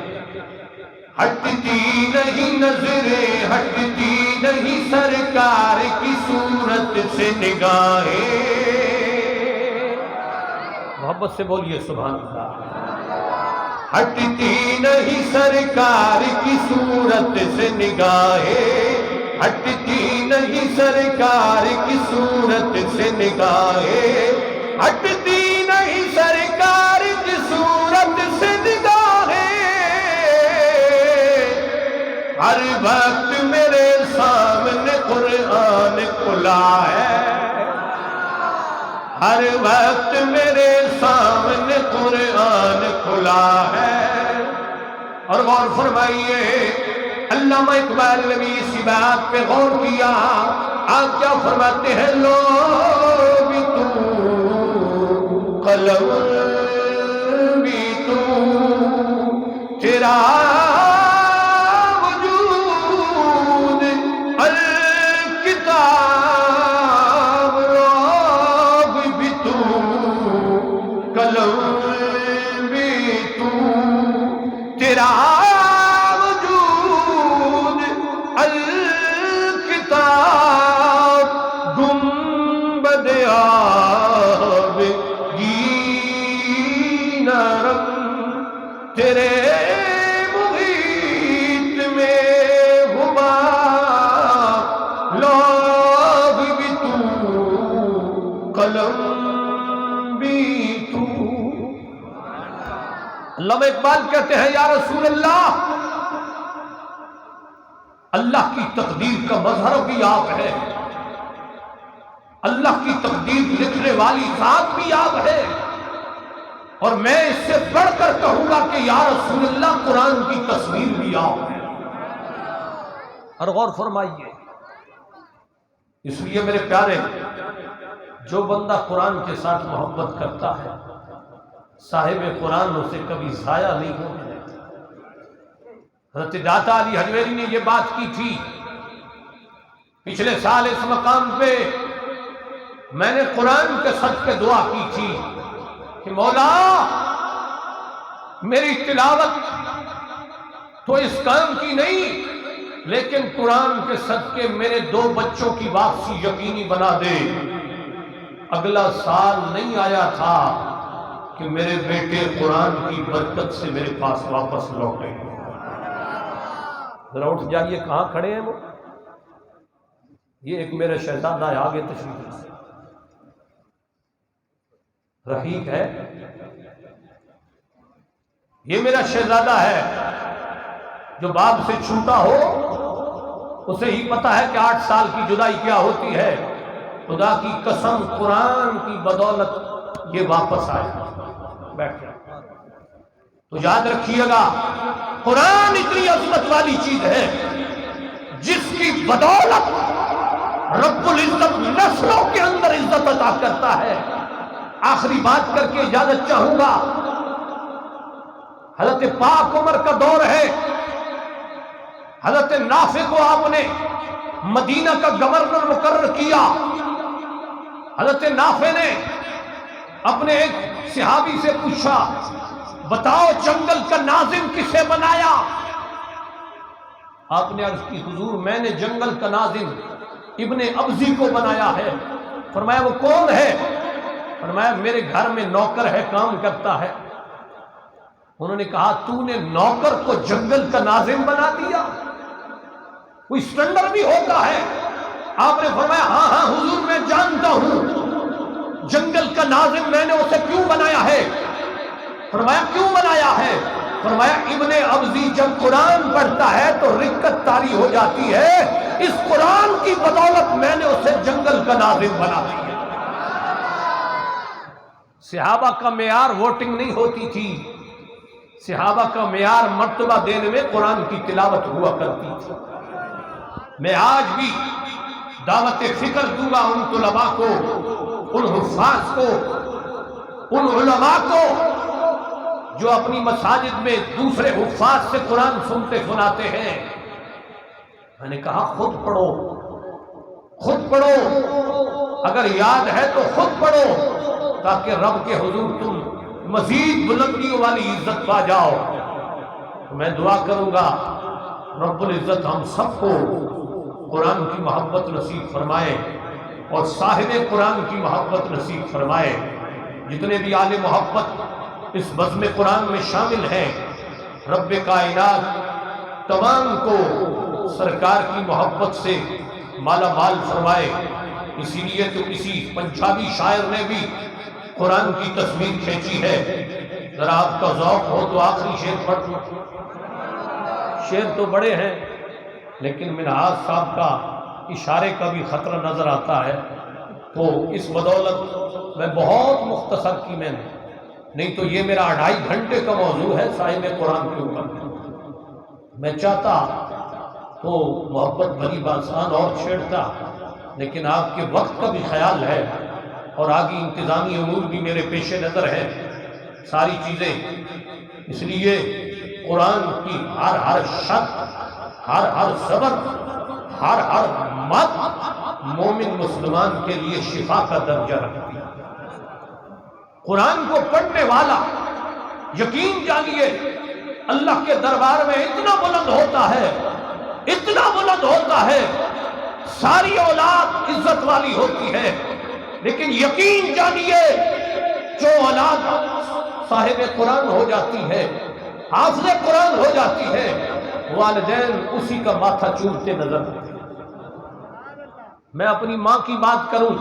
S1: ہٹتی نہیں نظریں، ہٹتی نہیں سرکار کی صورت سے نگاہیں، محبت سے بولیے سبحان اللہ۔ ہٹتی نہیں سرکار کی صورت سے نگاہیں، ہٹتی نہیں سرکار کی صورت سے نگاہیں، ہٹتی نہیں سرکار کی صورت سے نگاہیں، ہر وقت میرے سامنے قرآن کھلا ہے، ہر وقت میرے سامنے قرآن کھلا ہے۔ اور غور فرمائیے، علامہ اقبال نے بھی اسی بات پہ غور کیا، آپ کیا فرماتے ہیں؟ لو بھی تو قلم بھی تو تیرا وجود الکتاب، لوگ بھی تو قلم بھی تو تیرا وجود الکتاب، گنبد آب گینا رنگ تیرے محیط میں ہوا، لوگ بھی تو قلم بھی تو۔ علامہ اقبال کہتے ہیں یا رسول اللہ، اللہ کی تقدیر کا مظہر بھی آپ ہے، اللہ کی تقدیر لکھنے والی ذات بھی آپ ہے، اور میں اس سے بڑھ کر کہوں گا کہ یا رسول اللہ قرآن کی تصویر بھی آپ ہے۔ اور غور فرمائیے، اس لیے میرے پیارے، جو بندہ قرآن کے ساتھ محبت کرتا ہے، صاحب قرآن اسے کبھی ضائع نہیں ہونے دیتا۔ حضرت داتا علی حجویری نے یہ بات کی تھی، پچھلے سال اس مقام پہ میں نے قرآن کے صدقے دعا کی تھی کہ مولا میری تلاوت تو اس کام کی نہیں، لیکن قرآن کے صدقے میرے 2 بچوں کی واپسی یقینی بنا دے۔ اگلا سال نہیں آیا تھا کہ میرے بیٹے قرآن کی برکت سے میرے پاس واپس لوٹے۔ ذرا اٹھ جائیے، کہاں کھڑے ہیں وہ؟ یہ ایک میرا شہزادہ ہے، آگے تشریف سے رحیق ہے، یہ میرا شہزادہ ہے، جو باپ سے چھوٹا ہو اسے ہی پتا ہے کہ 8 سال کی جدائی کیا ہوتی ہے۔ خدا کی قسم قرآن کی بدولت یہ واپس آئے۔ بیٹھ جائے تو یاد رکھیے گا، قرآن اتنی عظمت والی چیز ہے جس کی بدولت رب العزت نسلوں کے اندر عزت عطا کرتا ہے۔ آخری بات کر کے اجازت چاہوں گا، حضرت پاک عمر کا دور ہے، حضرت نافع کو آپ نے مدینہ کا گورنر مقرر کیا۔ حضرت نافع نے اپنے ایک صحابی سے پوچھا، بتاؤ جنگل کا ناظم کسے بنایا؟ آپ نے عرض کی حضور میں نے جنگل کا ناظم ابن ابزی کو بنایا ہے۔ فرمایا وہ کون ہے؟ فرمایا میرے گھر میں نوکر ہے، کام کرتا ہے۔ انہوں نے کہا تو نے نوکر کو جنگل کا ناظم بنا دیا؟ کوئی اسٹینڈرڈ بھی ہوتا ہے۔ آپ نے فرمایا ہاں ہاں حضور میں جانتا ہوں، جنگل کا ناظم میں نے اسے کیوں بنایا ہے؟ فرمایا کیوں بنایا ہے؟ فرمایا ابن ابزی جب قرآن پڑھتا ہے تو رکت طاری ہو جاتی ہے، اس قرآن کی بدولت میں نے اسے جنگل کا ناظم بنا دیا۔ صحابہ کا معیار ووٹنگ نہیں ہوتی تھی، صحابہ کا معیار مرتبہ دینے میں قرآن کی تلاوت ہوا کرتی تھی۔ میں آج بھی دعوت فکر دوں گا ان طلباء کو، ان حفاظ کو، ان علماء کو جو اپنی مساجد میں دوسرے حفاظ سے قرآن سنتے سناتے ہیں، میں نے کہا خود پڑھو، خود پڑھو، اگر یاد ہے تو خود پڑھو تاکہ رب کے حضور تم مزید بلندیوں والی عزت پا جاؤ۔ میں دعا کروں گا رب العزت ہم سب کو قرآن کی محبت نصیب فرمائے اور صاحب قرآن کی محبت نصیب فرمائے۔ جتنے بھی آل محبت اس بزم قرآن میں شامل ہیں، رب کائنات تمام کو سرکار کی محبت سے مالا مال فرمائے۔ اسی لیے تو کسی پنجابی شاعر نے بھی قرآن کی تصویر کھینچی ہے۔ ذرا آپ کا ذوق ہو تو آخری شعر پڑھ دو۔ شعر تو بڑے ہیں لیکن منہاج صاحب کا اشارے کا بھی خطرہ نظر آتا ہے، تو اس بدولت میں بہت مختصر کی میں نے، نہیں تو یہ میرا 2.5 گھنٹے کا موضوع ہے صاحب قرآن کے اوپر۔ میں چاہتا تو محبت بھری باسان اور چھیڑتا، لیکن آپ کے وقت کا بھی خیال ہے اور آگے انتظامی امور بھی میرے پیش نظر ہے ساری چیزیں، اس لیے قرآن کی ہر شرط، ہر زبر، ہر مت مومن مسلمان کے لیے شفا کا درجہ رکھتی ہے۔ قرآن کو پڑھنے والا یقین جانیے اللہ کے دربار میں اتنا بلند ہوتا ہے، اتنا بلند ہوتا ہے، ساری اولاد عزت والی ہوتی ہے، لیکن یقین جانیے جو اولاد صاحب قرآن ہو جاتی ہے، حافظ قرآن ہو جاتی ہے، والدین اسی کا ماتھا چومتے نظر آتے ہیں۔ میں اپنی ماں کی بات کروں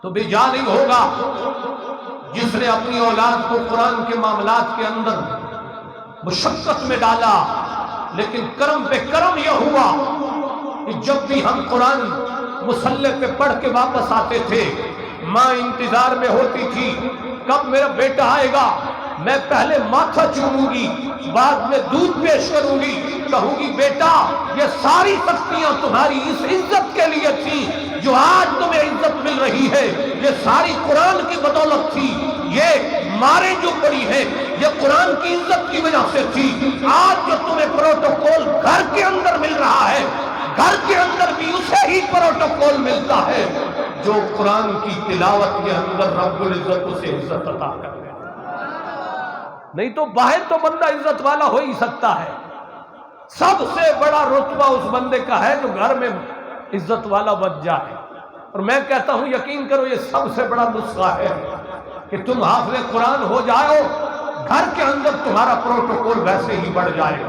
S1: تو بے جا نہیں ہوگا جس نے اپنی اولاد کو قرآن کے معاملات کے اندر مشقت میں ڈالا، لیکن کرم پہ کرم یہ ہوا کہ جب بھی ہم قرآن مصلح پہ پڑھ کے واپس آتے تھے، ماں انتظار میں ہوتی تھی کب میرا بیٹا آئے گا، میں پہلے ماتھا چوموں گی، بعد میں دودھ پیش کروں گی، کہوں گی بیٹا یہ ساری سختیاں تمہاری اس عزت کے لیے تھی جو آج تمہیں عزت مل رہی ہے، یہ ساری قرآن کی بدولت تھی، یہ مارے جو پڑی ہے یہ قرآن کی عزت کی وجہ سے تھی، آج جو تمہیں پروٹوکول گھر کے اندر مل رہا ہے، گھر کے اندر بھی اسے ہی پروٹوکول ملتا ہے جو قرآن کی تلاوت کے اندر رب العزت اسے عزت عطا کر دے۔ نہیں تو باہر تو بندہ عزت والا ہو ہی سکتا ہے، سب سے بڑا رتبہ اس بندے کا ہے جو گھر میں عزت والا بن جائے، اور میں کہتا ہوں یقین کرو یہ سب سے بڑا نسخہ ہے کہ تم حافظ قرآن ہو جاؤ، گھر کے اندر تمہارا پروٹوکول ویسے ہی بڑھ جائے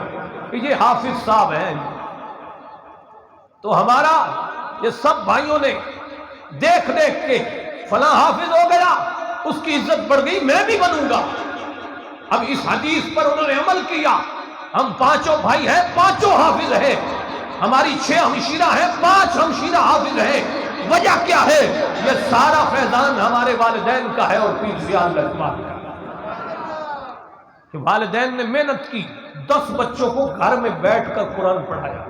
S1: کہ یہ حافظ صاحب ہیں۔ تو ہمارا یہ سب بھائیوں نے دیکھ دیکھ کے فلاں حافظ ہو گیا، اس کی عزت بڑھ گئی، میں بھی بنوں گا۔ اب اس حدیث پر انہوں نے عمل کیا، ہم 5 بھائی ہیں، 5 حافظ ہیں، ہماری 6 ہمشیرہ ہیں، 5 ہمشیرہ حافظ ہیں۔ وجہ کیا ہے؟ یہ سارا فیضان ہمارے والدین کا ہے اور پیر ضیاء الرحمن کا، کہ والدین نے محنت کی، 10 بچوں کو گھر میں بیٹھ کر قرآن پڑھایا۔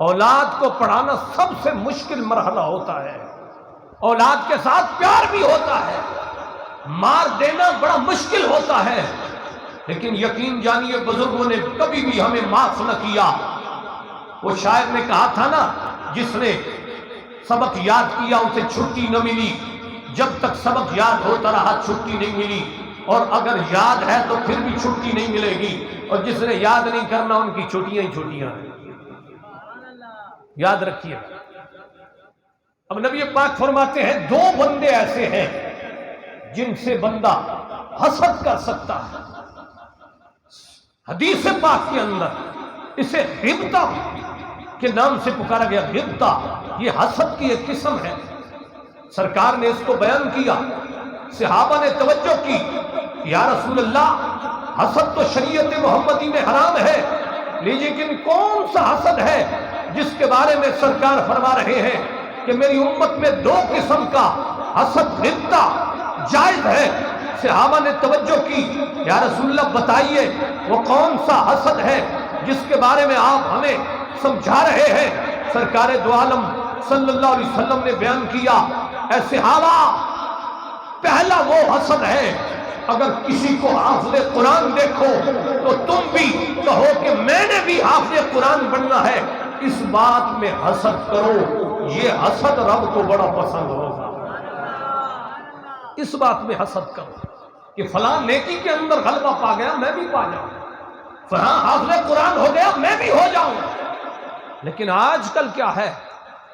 S1: اولاد کو پڑھانا سب سے مشکل مرحلہ ہوتا ہے، اولاد کے ساتھ پیار بھی ہوتا ہے، مار دینا بڑا مشکل ہوتا ہے، لیکن یقین جانیے بزرگوں نے کبھی بھی ہمیں معاف نہ کیا۔ وہ شاعر نے کہا تھا نا، جس نے سبق یاد کیا اسے چھٹی نہ ملی، جب تک سبق یاد ہوتا رہا چھٹی نہیں ملی، اور اگر یاد ہے تو پھر بھی چھٹی نہیں ملے گی، اور جس نے یاد نہیں کرنا ان کی چھٹیاں ہی چھٹیاں ہیں۔ یاد رکھیے۔ اب نبی پاک فرماتے ہیں 2 بندے ایسے ہیں جن سے بندہ حسد کر سکتا ہے، حدیث پاک کے اندر اسے غبطہ کے نام سے پکارا گیا۔ غبطہ یہ حسد کی ایک قسم ہے، سرکار نے اس کو بیان کیا، صحابہ نے توجہ کی، یا رسول اللہ حسد تو شریعت محمدی میں حرام ہے، لیکن کون سا حسد ہے جس کے بارے میں سرکار فرما رہے ہیں کہ میری امت میں 2 قسم کا حسد غبطہ جائز ہے۔ صحابہ نے توجہ کی، یا رسول اللہ بتائیے وہ کون سا حسد ہے جس کے بارے میں آپ ہمیں سمجھا رہے ہیں۔ سرکار دو عالم صلی اللہ علیہ وسلم نے بیان کیا، اے صحابہ پہلا وہ حسد ہے، اگر کسی کو حافظ قرآن دیکھو تو تم بھی کہو کہ میں نے بھی حافظ قرآن بننا ہے، اس بات میں حسد کرو، یہ حسد رب کو بڑا پسند ہوگا۔ اس بات میں حسد کرو کہ فلاں نیکی کے اندر غلبہ پا گیا، میں بھی پا جاؤں، فلاں حافظ قرآن ہو گیا، میں بھی ہو جاؤں۔ لیکن آج کل کیا ہے؟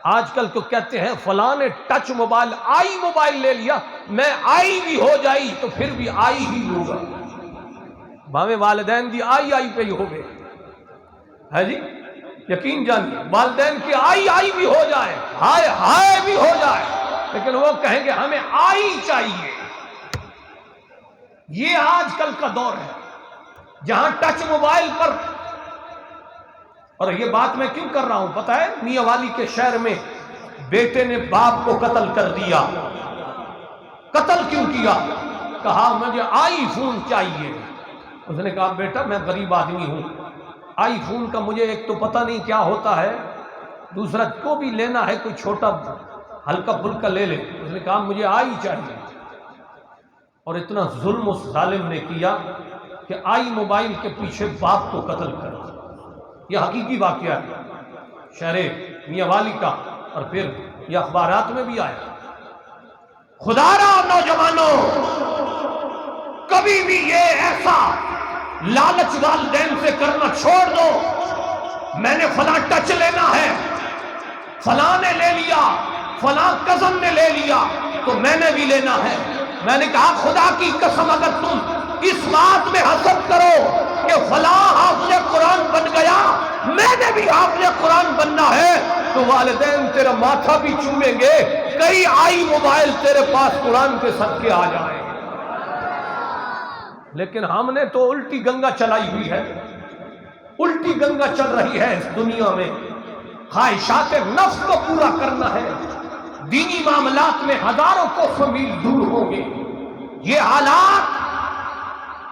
S1: آج کل تو کہتے ہیں فلاں نے ٹچ موبائل، آئی موبائل لے لیا، میں آئی بھی ہو جائی تو پھر بھی آئی ہی لوں گا۔ بھاوے والدین دی آئی پہ ہی ہو گئے ہے جی، یقین جانیے والدین کی آئی بھی ہو جائے، ہائے بھی ہو جائے، لیکن وہ کہیں گے ہمیں آئی چاہیے۔ یہ آج کل کا دور ہے جہاں ٹچ موبائل پر، اور یہ بات میں کیوں کر رہا ہوں پتہ ہے؟ میاں والی کے شہر میں بیٹے نے باپ کو قتل کر دیا۔ قتل کیوں کیا؟ کہا مجھے آئی فون چاہیے۔ اس نے کہا بیٹا میں غریب آدمی ہوں، آئی فون کا مجھے ایک تو پتہ نہیں کیا ہوتا ہے، دوسرا کو بھی لینا ہے کوئی چھوٹا ہلکا پھلکا لے لے۔ اس نے کہا مجھے آئی چاہیے، اور اتنا ظلم اس ظالم نے کیا کہ آئی موبائل کے پیچھے باپ کو قتل کر دیا۔ یہ حقیقی واقعہ ہے شہر میاں والی کا، اور پھر یہ اخبارات میں بھی آیا۔ خدا را نوجوانوں، کبھی بھی یہ ایسا لالچ والدین سے کرنا چھوڑ دو، میں نے فلاں ٹچ لینا ہے، فلاں نے لے لیا، فلاں کزن نے لے لیا تو میں نے بھی لینا ہے۔ میں نے کہا خدا کی قسم اگر تم اس بات میں حسد کرو کہ فلاں حافظ قرآن بن گیا، میں نے بھی حافظ قرآن بننا ہے، تو والدین تیرا ماتھا بھی چومیں گے، کئی آئی موبائل تیرے پاس قرآن کے صدقے آ جائیں۔ لیکن ہم نے تو الٹی گنگا چلائی ہوئی ہے، الٹی گنگا چل رہی ہے اس دنیا میں، خواہشات نفس کو پورا کرنا ہے، دینی معاملات میں ہزاروں کو میل دور ہوں گے۔ یہ حالات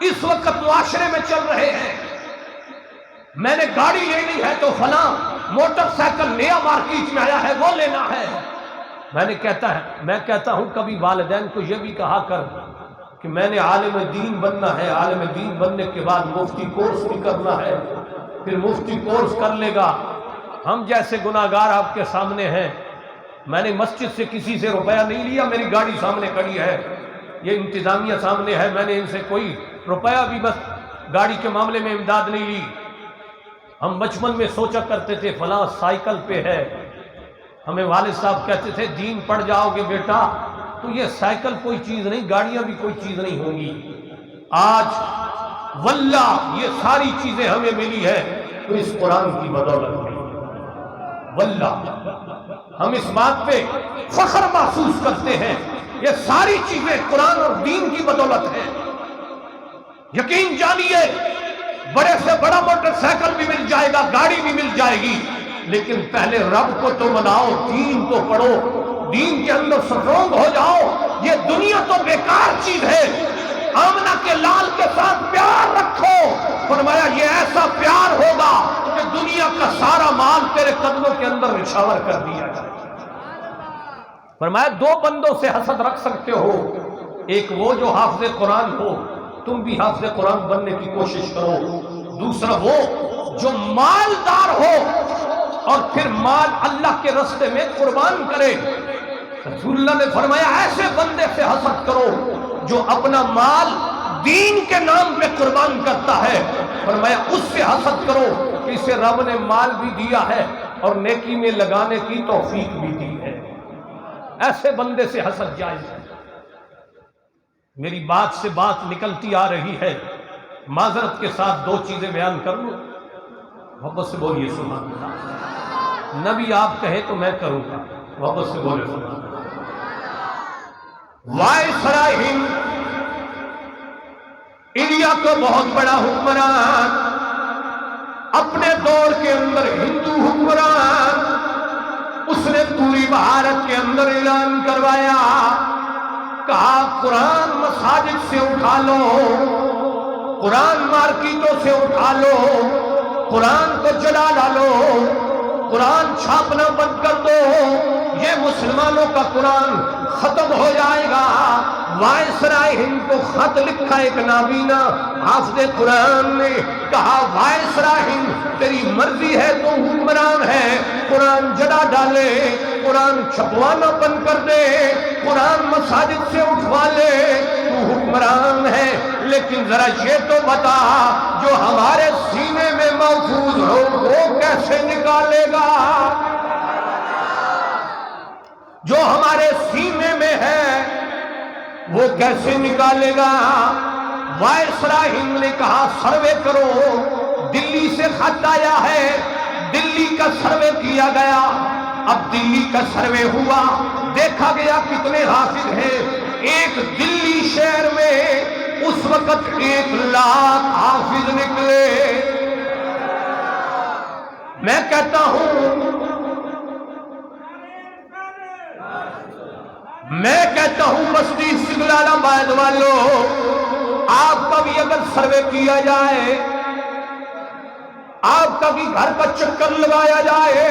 S1: اس وقت معاشرے میں چل رہے ہیں۔ میں نے گاڑی لینی ہے تو فلاں موٹر سائیکل نیا مارکیٹ میں آیا ہے وہ لینا ہے۔ میں کہتا ہوں کبھی والدین کو یہ بھی کہا کر کہ میں نے عالم دین بننا ہے، عالم دین بننے کے بعد مفتی کورس بھی کرنا ہے، پھر مفتی کورس کر لے گا۔ ہم جیسے گناہگار آپ کے سامنے ہیں، میں نے مسجد سے کسی سے روپیہ نہیں لیا، میری گاڑی سامنے کھڑی ہے، یہ انتظامیہ سامنے ہے، میں نے ان سے کوئی روپیہ بھی بس گاڑی کے معاملے میں امداد نہیں لی۔ ہم بچپن میں سوچا کرتے تھے فلاں سائیکل پہ ہے، ہمیں والد صاحب کہتے تھے دین پڑھ جاؤ گے بیٹا تو یہ سائیکل کوئی چیز نہیں، گاڑیاں بھی کوئی چیز نہیں ہوں گی۔ آج واللہ یہ ساری چیزیں ہمیں ملی ہے تو اس قرآن کی بدولت ہے۔ واللہ ہم اس بات پہ فخر محسوس کرتے ہیں، یہ ساری چیزیں قرآن اور دین کی بدولت ہیں۔ یقین جانیے بڑے سے بڑا موٹر سائیکل بھی مل جائے گا، گاڑی بھی مل جائے گی، لیکن پہلے رب کو تو مناؤ، دین تو پڑھو، دین کے اندر سٹرونگ ہو جاؤ۔ یہ دنیا تو بیکار چیز ہے۔ آمنہ کے لال کے ساتھ پیار رکھو، فرمایا یہ ایسا پیار ہوگا کہ دنیا کا سارا مال تیرے قدموں کے اندر نچھاور کر دیا جائے۔ فرمایا دو بندوں سے حسد رکھ سکتے ہو، ایک وہ جو حافظ قرآن ہو، تم بھی حافظ قرآن بننے کی کوشش کرو، دوسرا وہ جو مالدار ہو اور پھر مال اللہ کے راستے میں قربان کرے۔ رسول اللہ نے فرمایا ایسے بندے سے حسد کرو جو اپنا مال دین کے نام پہ قربان کرتا ہے، فرمایا اس سے حسد کرو کہ اسے رب نے مال بھی دیا ہے اور نیکی میں لگانے کی توفیق بھی دی ہے۔ ایسے بندے سے حسد جائز ہے۔ میری بات سے بات نکلتی آ رہی ہے، معذرت کے ساتھ دو چیزیں بیان کر لوں، محبت سے بولیے سبحان اللہ۔ نبی آپ کہے تو میں کروں گا، محبت سے بولے سبحان اللہ۔ وائسرا ہند انڈیا کو بہت بڑا حکمران، اپنے دور کے اندر ہندو حکمران، اس نے پوری بھارت کے اندر اعلان کروایا، کہا قرآن مساجد سے اٹھا لو، قرآن مارکیٹوں سے اٹھا لو، قرآن کو جلا ڈالو، قرآن چھاپنا بند کر دو، یہ مسلمانوں کا قرآن ختم ہو جائے گا۔ وائسرائے ہند کو خط لکھا ایک نابینا حافظ قرآن نے، کہا وائسرائے ہند تیری مرضی ہے تو حکمران ہے، قرآن جلا ڈالے، قرآن چھپوانا بند کر دے، قرآن مساجد سے اٹھوا لے، تو حکمران ہے، لیکن ذرا یہ تو بتا جو ہمارے سینے میں محفوظ ہو وہ کیسے نکالے گا؟ جو ہمارے سینے میں ہے وہ کیسے نکالے گا؟ وائسرائے ہند نے کہا سروے کرو، دلی سے خط آیا ہے، دلی کا سروے کیا گیا۔ اب دلی کا سروے ہوا، دیکھا گیا کتنے حافظ ہیں۔ ایک دلی شہر میں اس وقت 1,00,000 حافظ نکلے۔ میں کہتا ہوں بستی استقلال آباد والوں، آپ کا بھی اگر سروے کیا جائے، آپ کا بھی گھر کا چکر لگایا جائے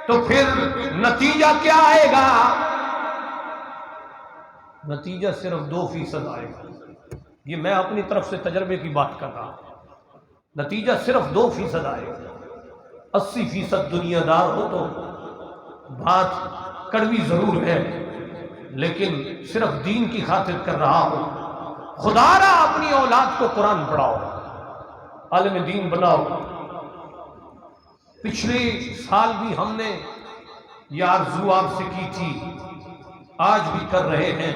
S1: تو پھر نتیجہ کیا آئے گا؟ نتیجہ صرف 2% آئے گا۔ یہ میں اپنی طرف سے تجربے کی بات کر رہا ہوں۔ نتیجہ صرف 2% آئے گا۔ 80% دنیا دار ہو تو بات کڑوی ضرور ہے، لیکن صرف دین کی خاطر کر رہا ہوں۔ خدا را اپنی اولاد کو قرآن پڑھاؤ، عالم دین بناؤ۔ پچھلے سال بھی ہم نے یہ آرزو آپ سے کی تھی، آج بھی کر رہے ہیں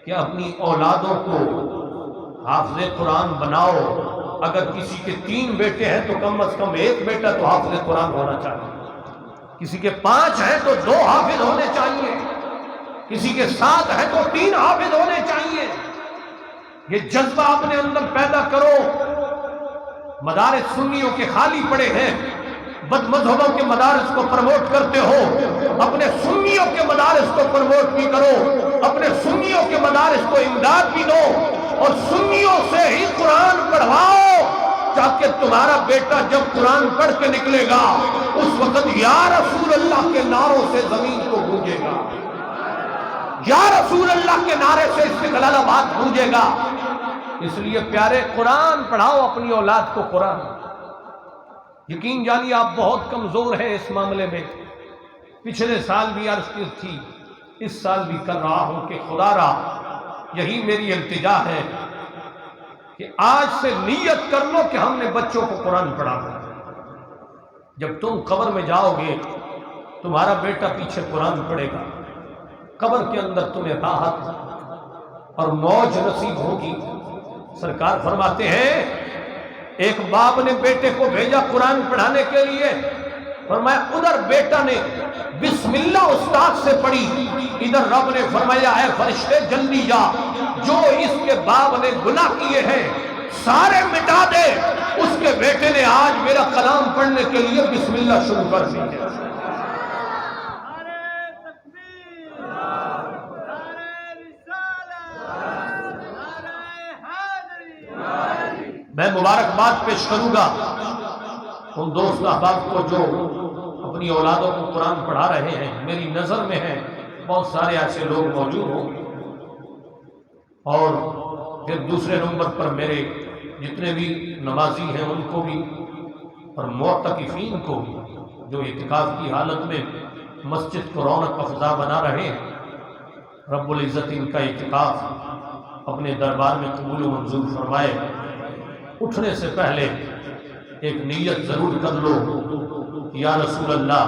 S1: کہ اپنی اولادوں کو حافظ قرآن بناؤ۔ اگر کسی کے 3 بیٹے ہیں تو کم از کم 1 بیٹا تو حافظ قرآن ہونا چاہیے، کسی کے 5 ہیں تو 2 حافظ ہونے چاہیے، کسی کے 7 ہیں تو 3 حافظ ہونے چاہیے۔ یہ جذبہ اپنے اندر پیدا کرو۔ مدارس سنیوں کے خالی پڑے ہیں، بد مذہبوں کے مدارس کو پروموٹ کرتے ہو، اپنے سنیوں کے مدارس کو پروموٹ بھی کرو، اپنے سنیوں کے مدارس کو امداد بھی دو، اور سنیوں سے ہی قرآن پڑھواؤ، تاکہ تمہارا بیٹا جب قرآن پڑھ کے نکلے گا اس وقت یا رسول اللہ کے نعروں سے زمین کو گونجے گا، یا رسول اللہ کے نعرے سے استقلال آباد گونجے گا۔ اس لیے پیارے قرآن پڑھاؤ اپنی اولاد کو قرآن۔ یقین جانیے آپ بہت کمزور ہیں اس معاملے میں، پچھلے سال بھی عرض کی تھی، اس سال بھی کر رہا ہوں کہ خدا را یہی میری التجا ہے کہ آج سے نیت کر لو کہ ہم نے بچوں کو قرآن پڑھانا۔ جب تم قبر میں جاؤ گے تمہارا بیٹا پیچھے قرآن پڑھے گا، قبر کے اندر تمہیں راحت اور موج نصیب ہوگی۔ سرکار فرماتے ہیں ایک باپ نے بیٹے کو بھیجا قرآن پڑھانے کے لیے، فرمایا ادھر بیٹا نے بسم اللہ استاد سے پڑھی، ادھر رب نے فرمایا اے فرشتے جلدی جا، جو اس کے باپ نے گناہ کیے ہیں سارے مٹا دے۔ اس کے بیٹے نے آج میرا کلام پڑھنے کے لیے بسم اللہ شروع کر دی ہے۔ میں مبارکباد پیش کروں گا ان دوست احباب کو جو اپنی اولادوں کو قرآن پڑھا رہے ہیں۔ میری نظر میں ہے بہت سارے ایسے لوگ موجود ہوں گے، اور پھر دوسرے نمبر پر میرے جتنے بھی نمازی ہیں ان کو بھی، اور معتکفین کو بھی جو اعتکاف کی حالت میں مسجد کو رونق افزا بنا رہے ہیں۔ رب العزت ان کا اعتکاف اپنے دربار میں قبول و منظور فرمائے۔ اٹھنے سے پہلے ایک نیت ضرور کر لو کہ یا رسول اللہ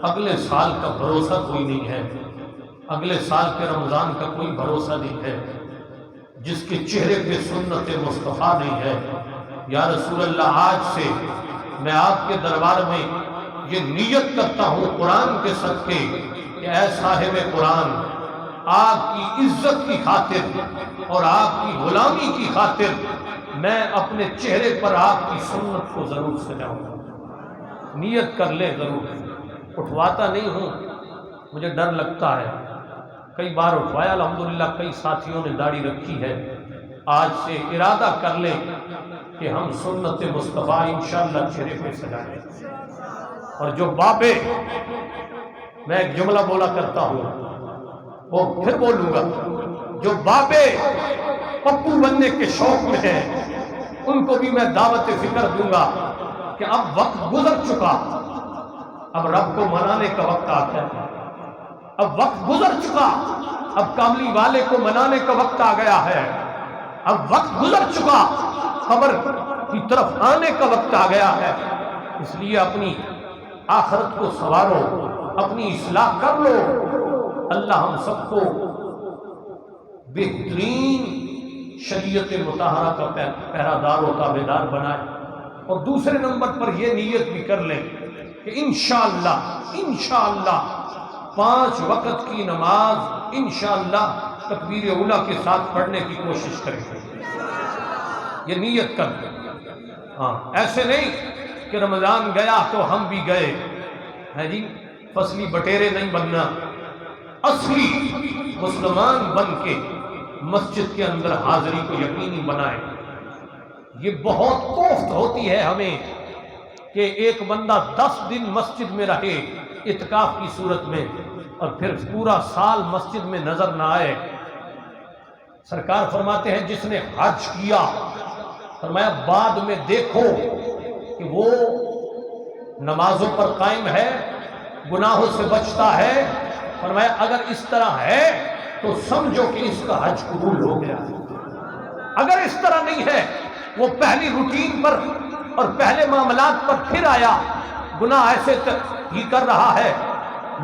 S1: اگلے سال کا بھروسہ کوئی نہیں ہے، اگلے سال کے رمضان کا کوئی بھروسہ نہیں ہے، جس کے چہرے پہ سنت مصطفیٰ نہیں ہے۔ یا رسول اللہ آج سے میں آپ کے دربار میں یہ نیت کرتا ہوں قرآن کے صدقے کہ اے صاحب قرآن، آپ کی عزت کی خاطر اور آپ کی غلامی کی خاطر میں اپنے چہرے پر آپ کی سنت کو ضرور سجاؤں گا۔ نیت کر لے ضرور۔ اٹھواتا نہیں ہوں، مجھے ڈر لگتا ہے، کئی بار اٹھوایا الحمدللہ، کئی ساتھیوں نے داڑھی رکھی ہے۔ آج سے ارادہ کر لیں کہ ہم سنت مصطفیٰ انشاءاللہ چہرے پہ سجائیں. اور جو بابے، میں ایک جملہ بولا کرتا ہوں وہ پھر بولوں گا، جو بابے پپو بننے کے شوق میں ہیں ان کو بھی میں دعوت فکر دوں گا کہ اب وقت گزر چکا، اب رب کو منانے کا وقت آ گیا، اب وقت گزر چکا، اب کاملی والے کو منانے کا وقت آ گیا ہے، اب وقت گزر چکا، قبر کی طرف آنے کا وقت آ گیا ہے. اس لیے اپنی آخرت کو سنوارو، اپنی اصلاح کر لو. اللہ ہم سب کو بہترین شریعت مطہرہ کا پہرادار و تابعدار بنائے. اور دوسرے نمبر پر یہ نیت بھی کر لیں کہ انشاءاللہ 5 وقت کی نماز انشاءاللہ تکبیر اولیٰ کے ساتھ پڑھنے کی کوشش کریں. یہ نیت کر لیں. ہاں، ایسے نہیں کہ رمضان گیا تو ہم بھی گئے، ہے جی، فصلی بٹیرے نہیں بننا. اصلی مسلمان بن کے مسجد کے اندر حاضری کو یقینی بنائیں. یہ بہت کوفت ہوتی ہے ہمیں کہ ایک بندہ 10 دن مسجد میں رہے اعتکاف کی صورت میں اور پھر پورا سال مسجد میں نظر نہ آئے. سرکار فرماتے ہیں جس نے حج کیا، فرمایا بعد میں دیکھو کہ وہ نمازوں پر قائم ہے، گناہوں سے بچتا ہے. فرمایا اگر اس طرح ہے تو سمجھو کہ اس کا حج قبول ہو گیا. اگر اس طرح نہیں ہے، وہ پہلی روٹین پر اور پہلے معاملات پر پھر آیا، گناہ ایسے ہی کر رہا ہے،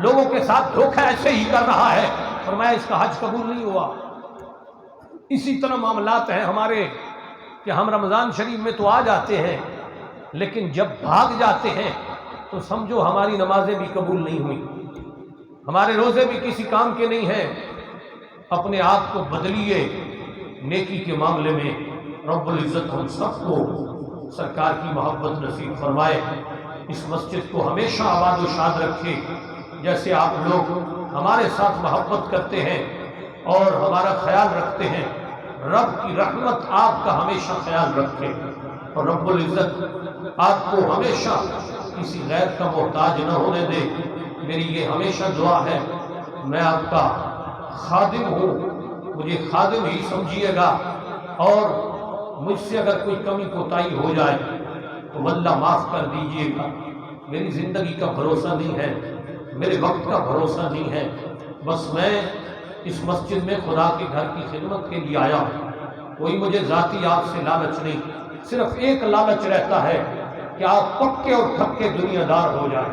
S1: لوگوں کے ساتھ دھوکہ ایسے ہی کر رہا ہے، فرمایا اس کا حج قبول نہیں ہوا. اسی طرح معاملات ہیں ہمارے کہ ہم رمضان شریف میں تو آ جاتے ہیں لیکن جب بھاگ جاتے ہیں تو سمجھو ہماری نمازیں بھی قبول نہیں ہوئی، ہمارے روزے بھی کسی کام کے نہیں ہیں. اپنے آپ کو بدلیے نیکی کے معاملے میں. رب العزت ہم سب کو سرکار کی محبت نصیب فرمائے، اس مسجد کو ہمیشہ آباد و شاد رکھے جیسے آپ لوگ ہمارے ساتھ محبت کرتے ہیں اور ہمارا خیال رکھتے ہیں. رب کی رحمت آپ کا ہمیشہ خیال رکھے اور رب العزت آپ کو ہمیشہ کسی غیر کا محتاج نہ ہونے دے. میری یہ ہمیشہ دعا ہے. میں آپ کا خادم ہوں، مجھے خادم ہی سمجھیے گا اور مجھ سے اگر کوئی کمی کوتاہی ہو جائے تو واللہ معاف کر دیجیے گا. میری زندگی کا بھروسہ نہیں ہے، میرے وقت کا بھروسہ نہیں ہے. بس میں اس مسجد میں خدا کے گھر کی خدمت کے لیے آیا ہوں. کوئی مجھے ذاتی آپ سے لالچ نہیں، صرف ایک لالچ رہتا ہے کہ آپ پکے اور تھکے دنیا دار ہو جائیں.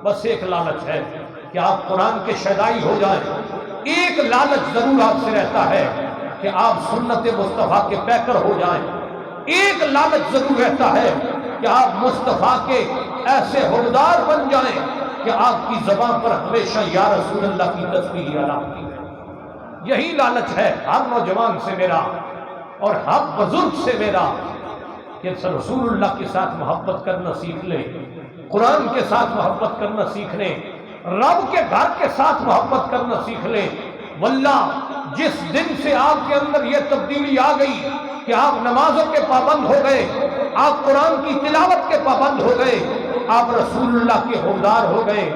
S1: بس ایک لالچ ہے کہ آپ قرآن کے شیدائی ہو جائیں. ایک لالچ ضرور آپ سے رہتا ہے کہ آپ سنت مصطفیٰ کے پیکر ہو جائیں. ایک لالچ ضرور رہتا ہے کہ آپ مصطفیٰ کے ایسے حوادار بن جائیں کہ آپ کی زبان پر ہمیشہ یا رسول اللہ کی تسبیح علامتی ہے. یہی لالچ ہے ہر نوجوان سے میرا اور ہر بزرگ سے میرا کہ رسول اللہ کے ساتھ محبت کرنا سیکھ لیں، قرآن کے ساتھ محبت کرنا سیکھ لیں، رب کے گھر کے ساتھ محبت کرنا سیکھ لیں. واللہ جس دن سے آپ کے اندر یہ تبدیلی آ گئی کہ آپ نمازوں کے پابند ہو گئے، آپ قرآن کی تلاوت کے پابند ہو گئے، آپ رسول اللہ کے حوادار ہو گئے،